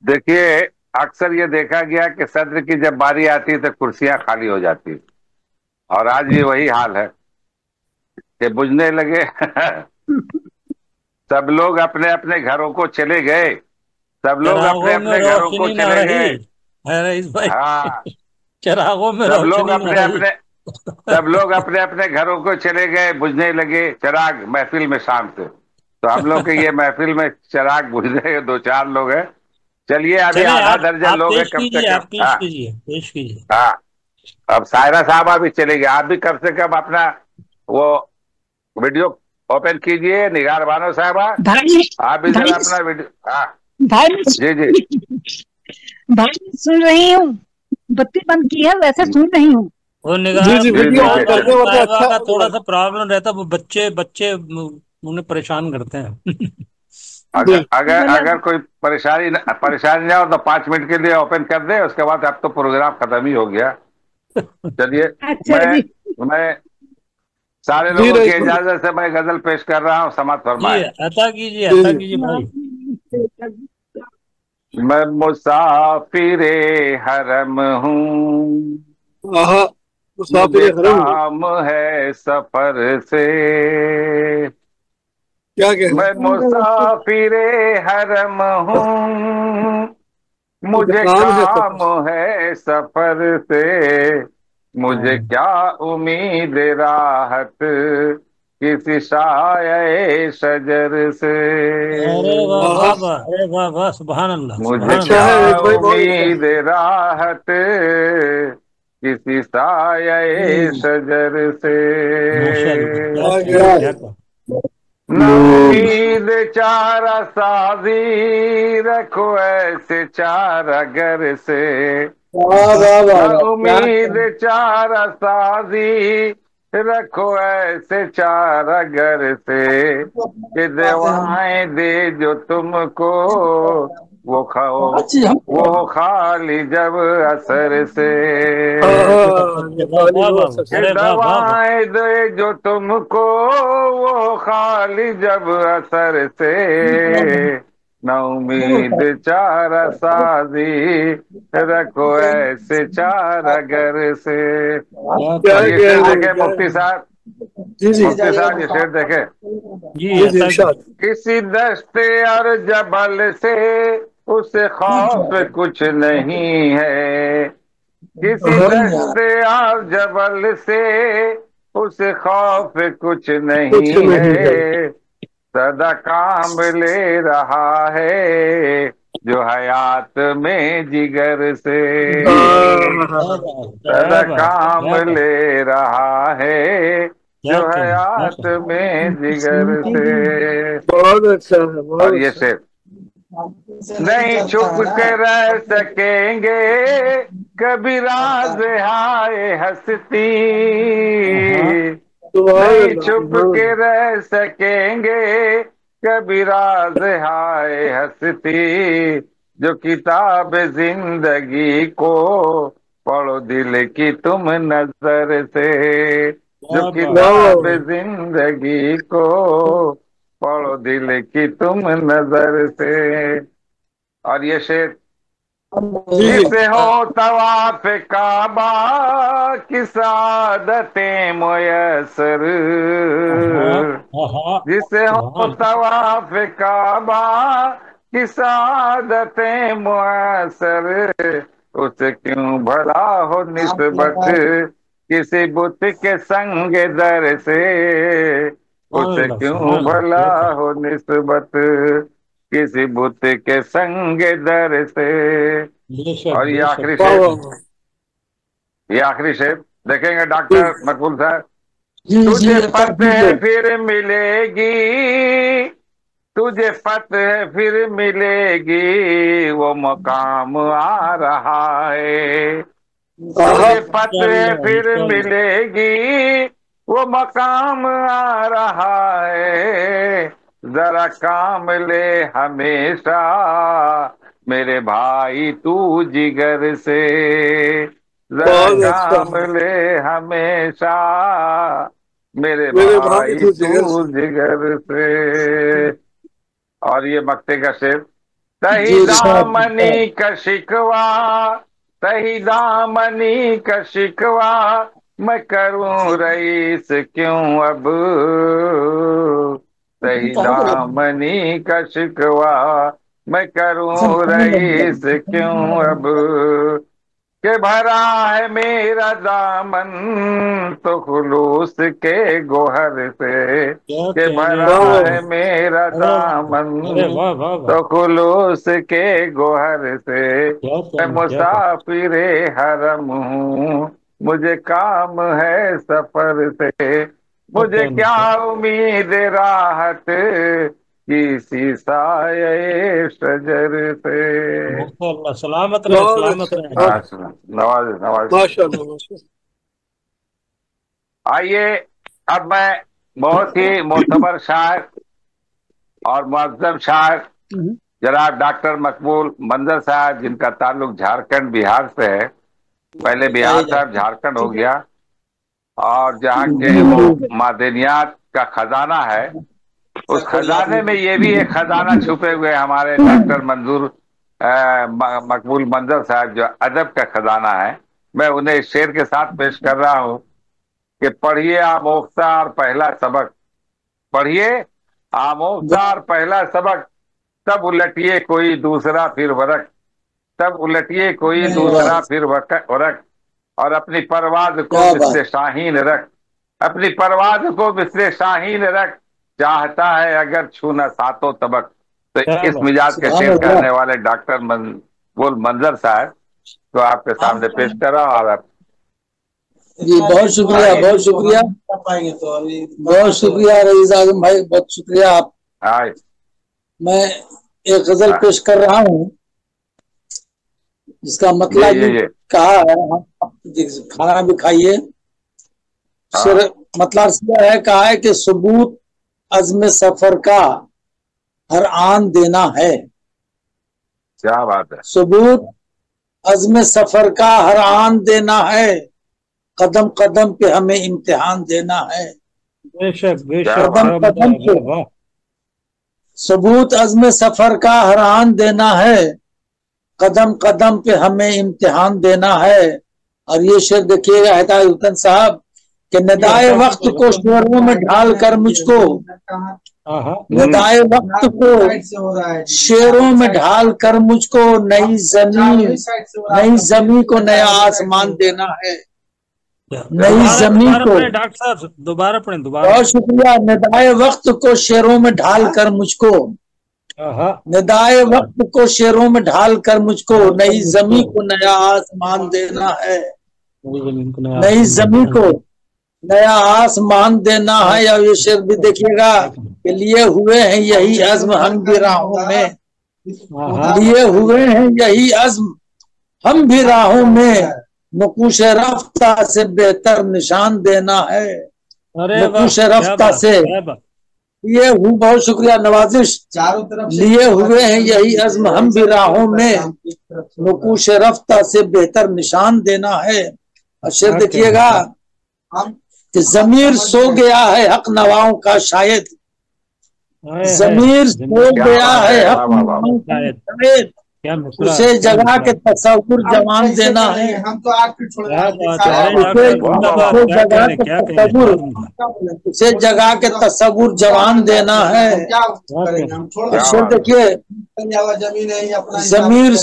देखिए, अक्सर ये देखा गया कि सदर की जब बारी आती तो कुर्सियां खाली हो जाती, और आज भी वही हाल है कि बुझने लगे सब लोग अपने अपने घरों को चले गए, सब लोग अपने अपने घरों को चले गए। हाँ, चिरागों में सब लोग अपने अपने घरों को चले गए, बुझने लगे चिराग महफिल में शाम से। तो हम लोग के ये महफिल में चिराग बुझने दो चार लोग हैं। चलिए, अभी आधा दर्जन लोग हैं, कम से कम। हाँ, अब सायरा साहबा भी चलेगी, आप भी कम से कम अपना वो वीडियो ओपन कीजिए। निगार बानो साहबा, आप भी जरा अपना वीडियो। हाँ भाई, जी भाई सुन रही हूँ, बत्ती बंद की है, वैसे सुन रही हूँ। वो निगार का थोड़ा सा प्रॉब्लम रहता है, वो बच्चे उन्हें परेशान करते हैं। अगर कोई परेशानी ना हो तो 5 मिनट के लिए ओपन कर दे, उसके बाद अब तो प्रोग्राम खत्म ही हो गया। चलिए, मैं सारे लोगों की इजाजत से मैं गजल पेश कर रहा हूँ, समात फरमाए। अता कीजिए भाई। मैं मुसाफिरे हरम हूँ, मुझे काम है सफर से, क्या कह रहे मैं मुसाफिरे हरम हूँ, मुझे काम है काम सफर है सफर से, मुझे क्या उम्मीद राहत किसी साये शजर से। अरे वाह वाह वाह, अरे वाह वाह, सुभान अल्लाह, मुझे सुभान अच्छा क्या है अल्लाह। भाई, बहुत अच्छा उम्मीद राहत किसी साये शजर से। माशाअल्लाह, क्या है। क्या क्या न उम्मीद चारा साजी रखो ऐसे चारा घर से, वाह वाह न वाह वाह, क्या उम्मीद चारा साजी रखो ऐसे चारा घर से, कि दवाएं दे जो तुमको वो खाओ वो खाली जब असर से। वाह वाह वाह, कि अरे वाह वाह वाह। दवाएं दे जो तुमको वो खाली जब असर से, न उम्मीद चारा साजी रखो ऐसे चारा घर से। क्या और ये कह शेर रहे देखे क्या मुफ्ती साहब, जी जी मुफ्ती साहब ये शेर देखे। जी जी ऐसा इरशाद। किसी दस्ते और जबल से उसे खौफ कुछ नहीं है, किसी दस्ते और जबल से उसे खौफ कुछ कुछ नहीं नहीं है। है, सदा काम ले रहा है जो हयात में जिगर से, सदा क्या बात, काम क्या बात, ले रहा है क्या जो क्या क्या हयात में जिगर से। बहुत अच्छा है, बहुत और ये अच्छा। शेर, नहीं छुप के रह सकेंगे कभी राज हाय हस्ती, सुभान नहीं अल्लाह, छुप सुभान के अल्लाह। रह सकेंगे कभी राज हाय हस्ती, जो किताब जिंदगी को पढ़ो दिल की तुम नजर से, जो वाह वाह वाह वाह किताब वाह। जिंदगी को पढ़ो दिल की तुम नजर से। और ये शेर, जी जी जिसे हो तवाफ काबा की सादतें मुयसर, हाँ हाँ, जिसे हो सुभान। तवाफ काबा की सादतें मुयसर, उसे क्यों भला हो निस्बत किसी बुत के संग दर से, सुभान उसे अल्लाह, क्यों सुभान अल्लाह, भला क्या क्या हो निस्बत किसी बुत के संग दर से। बेशक और ये बेशक आखिरी वाह शेर, वाह वाह। ये आखिरी शेर देखेंगे जी डॉक्टर मकबूल साहब। जी जी तुझे अच्छा फतेह फिर मिलेगी, तुझे फतेह फिर मिलेगी वो मकाम आ रहा है, आहा तुझे फतेह इंशाअल्लाह फिर इंशाअल्लाह। मिलेगी वो मकाम आ रहा है, जरा काम ले हमेशा मेरे भाई तू जिगर से, जरा बहुत अच्छा काम है। ले हमेशा मेरे मेरे भाई भाई तू जिगर तू से। जिगर से। और ये मक्ते का शेर, तही जी इरशाद। दामनी का शिकवा, तही दामनी का शिकवा मैं करूं रईस क्यों अब, तही दामनी का शिकवा मैं करूं रईस क्यों अब, के भरा है मेरा दामन तो खुलूस के गोहर से, क्या के कह रहे भरा वाह हैं, वाह है वाह। मेरा अरे अरे दामन वाह वाह वाह, तो खुलूस के गोहर से, क्या मैं क्या क्या क्या मुसाफिरे हरम हूँ, मुझे काम है सफर से, क्या मुझे क्या क्या उम्मीद राहत किसी साये शजर से। माशाअल्लाह, सलामत रहे, बहुत सलामत अच्छा। रहे हाँ, हजरत। नवाज नवाज। माशाअल्लाह माशाअल्लाह। आइए अब मैं बहुत ही मोतबर शायर और मुअज्जम शायर जनाब डॉक्टर मकबूल मंजर साहब, जिनका ताल्लुक झारखंड बिहार से है, पहले बिहार था अब झारखंड हो गया, और जहाँ के वो मादनियात का खजाना है, उस खजाने में ये भी एक खजाना छुपे हुए हैं हमारे डॉक्टर मंजूर मकबूल मंजर साहब, जो अदब का खजाना है। मैं उन्हें इस शेर के साथ पेश कर रहा हूँ कि पढ़िए आमोख्ता और पहला सबक, पढ़िए आमोसार पहला सबक, तब उलटिए कोई दूसरा फिर वरक, तब उलटिए कोई दूसरा फिर वरक, और अपनी परवाज को मिस्र शाहीन रख, अपनी परवाज को मिस्र शाहीन रख, चाहता है अगर छूना सातों तबक। तो इस मिजाज के शेर कहने वाले डॉक्टर गुल मंजर साहब तो आपके सामने पेश कर रहा हूँ। और आप जी बहुत शुक्रिया, बहुत शुक्रिया, बहुत शुक्रिया रईस आजम भाई, बहुत शुक्रिया आप। मैं एक गजल पेश कर रहा हूँ जिसका मतलब ये कहा है, खाना भी खाइए। मतलब है कहा है कि सबूत अज़्म सफर का हर आन देना है। क्या बात है। सबूत अज़्म सफर का हर आन देना है, कदम कदम पे हमें इम्तिहान देना है। बेशक बेशक, कदम कदम पे सबूत अज़्म सफर का हर आन देना है, कदम कदम पे हमें इम्तिहान देना है। और ये शेर देखिएगा हिदायतुल्लाह साहब कि निदाए वक्त को शेरों में ढाल कर मुझको, निदाए वक्त को शेरों में ढाल कर मुझको, नई जमीन को नया आसमान देना है, नई जमीन को। डॉक्टर साहब दोबारा पढ़ें, दोबारा। बहुत शुक्रिया। निदाए वक्त को शेरों में ढाल कर मुझको, निदाए वक्त को शेरों में ढाल कर मुझको, नई जमीन को नया आसमान देना है, नई जमीन को नया आसमान देना है। और ये शेर भी देखिएगा कि लिए हुए हैं यही अज़्म हम भी राहों में, लिए हुए हैं यही अज़्म हम भी राहों में, नकुश रफ्ता से बेहतर निशान देना है, नकुश रफ्ता से लिए हुए। बहुत शुक्रिया नवाजिश। चारों तरफ लिए हुए हैं यही अज़्म हम भी राहों में, नकुश रफ्ता से बेहतर निशान देना है। और शेर देखिएगा कि ज़मीर सो गया है हक नवाओं का शायद, ज़मीर सो गया है हक नवाओं का शायद, उसे जगा के तसव्वुर जवान देना है, उसे जगा के तसव्वुर जवान देना है। देखिए ज़मीर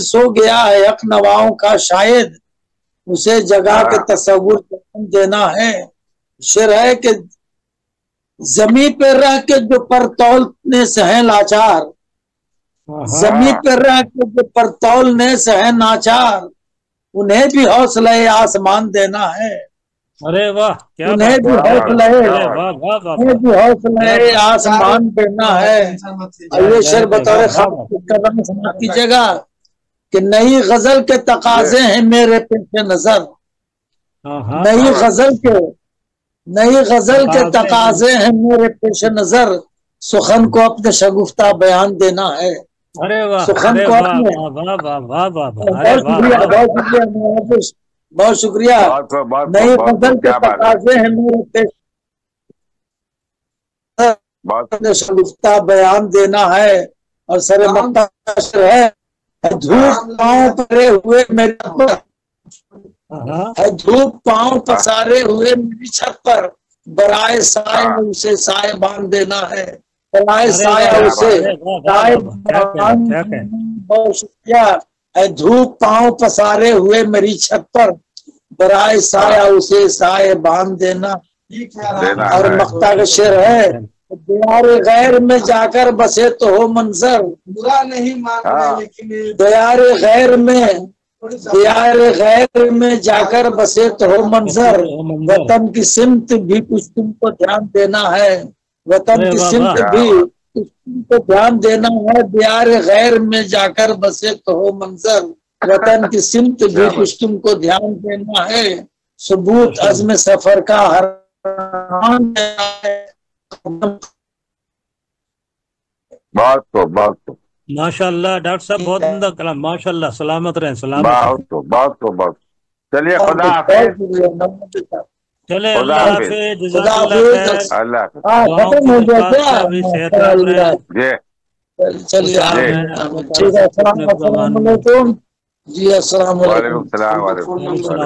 सो गया है हक नवाओं का शायद, उसे जगा के तसव्वुर देना है। शेर है कि जमीन पर रह के जो परतौलने से हैं लाचार, जमीन पर रह के जो परतौलने से हैं नाचार, उन्हें भी हौसला आसमान देना है। अरे वाह, क्या उन्हें भी हौसला आसमान देना है। और ये शेर बतौर खास समाप्त कीजिएगा कि नई गजल के तकाजे हैं मेरे पेश नजर, नई गजल के तकाजे हैं मेरे पेश नजर, सुखन को अपने शगुफ्ता बयान देना है। अरे वाह, सुखन को अपने बहुत शुक्रिया। नई गजल के तकाजे हैं मेरे पेश शगुफ्ता बयान देना है। और सर मख्तार है धूप पांव परे हुए मेरे, धूप पांव पसारे हुए मेरी छत पर, बराए साए उसे साए बांध देना है, बराए साया उसे साए बांध। बहुत शुक्रिया। धूप पांव पसारे हुए मेरी छत पर, बराए साया उसे साए बांध देना। और मख्ता का शेर है दियार गैर में जाकर बसे तो हो मंजर, बुरा नहीं मान रहे लेकिन दियार गैर में जाकर बसे तो हो मंजर, वतन की सिमत भी कुछ तुमको ध्यान देना है, वतन की सिमत भी कुछ तुमको ध्यान देना है, दियार गैर में जाकर बसे तो हो मंजर, वतन की सिमत भी कुछ तुमको ध्यान देना है। सबूत अज़्म सफर का हर बहुत माशाल्लाह डॉक्टर साहब, बहुत उम्दा कलाम, माशाल्लाह। सलामत रहें, सलामत। बहुत चलिए, खुदा हाफिज़। चले, अल्लाह हाफिज़, जज़ाकल्लाह खैर। चलिए जी, अस्सलाम वालेकुम। वालेकुम सलाम।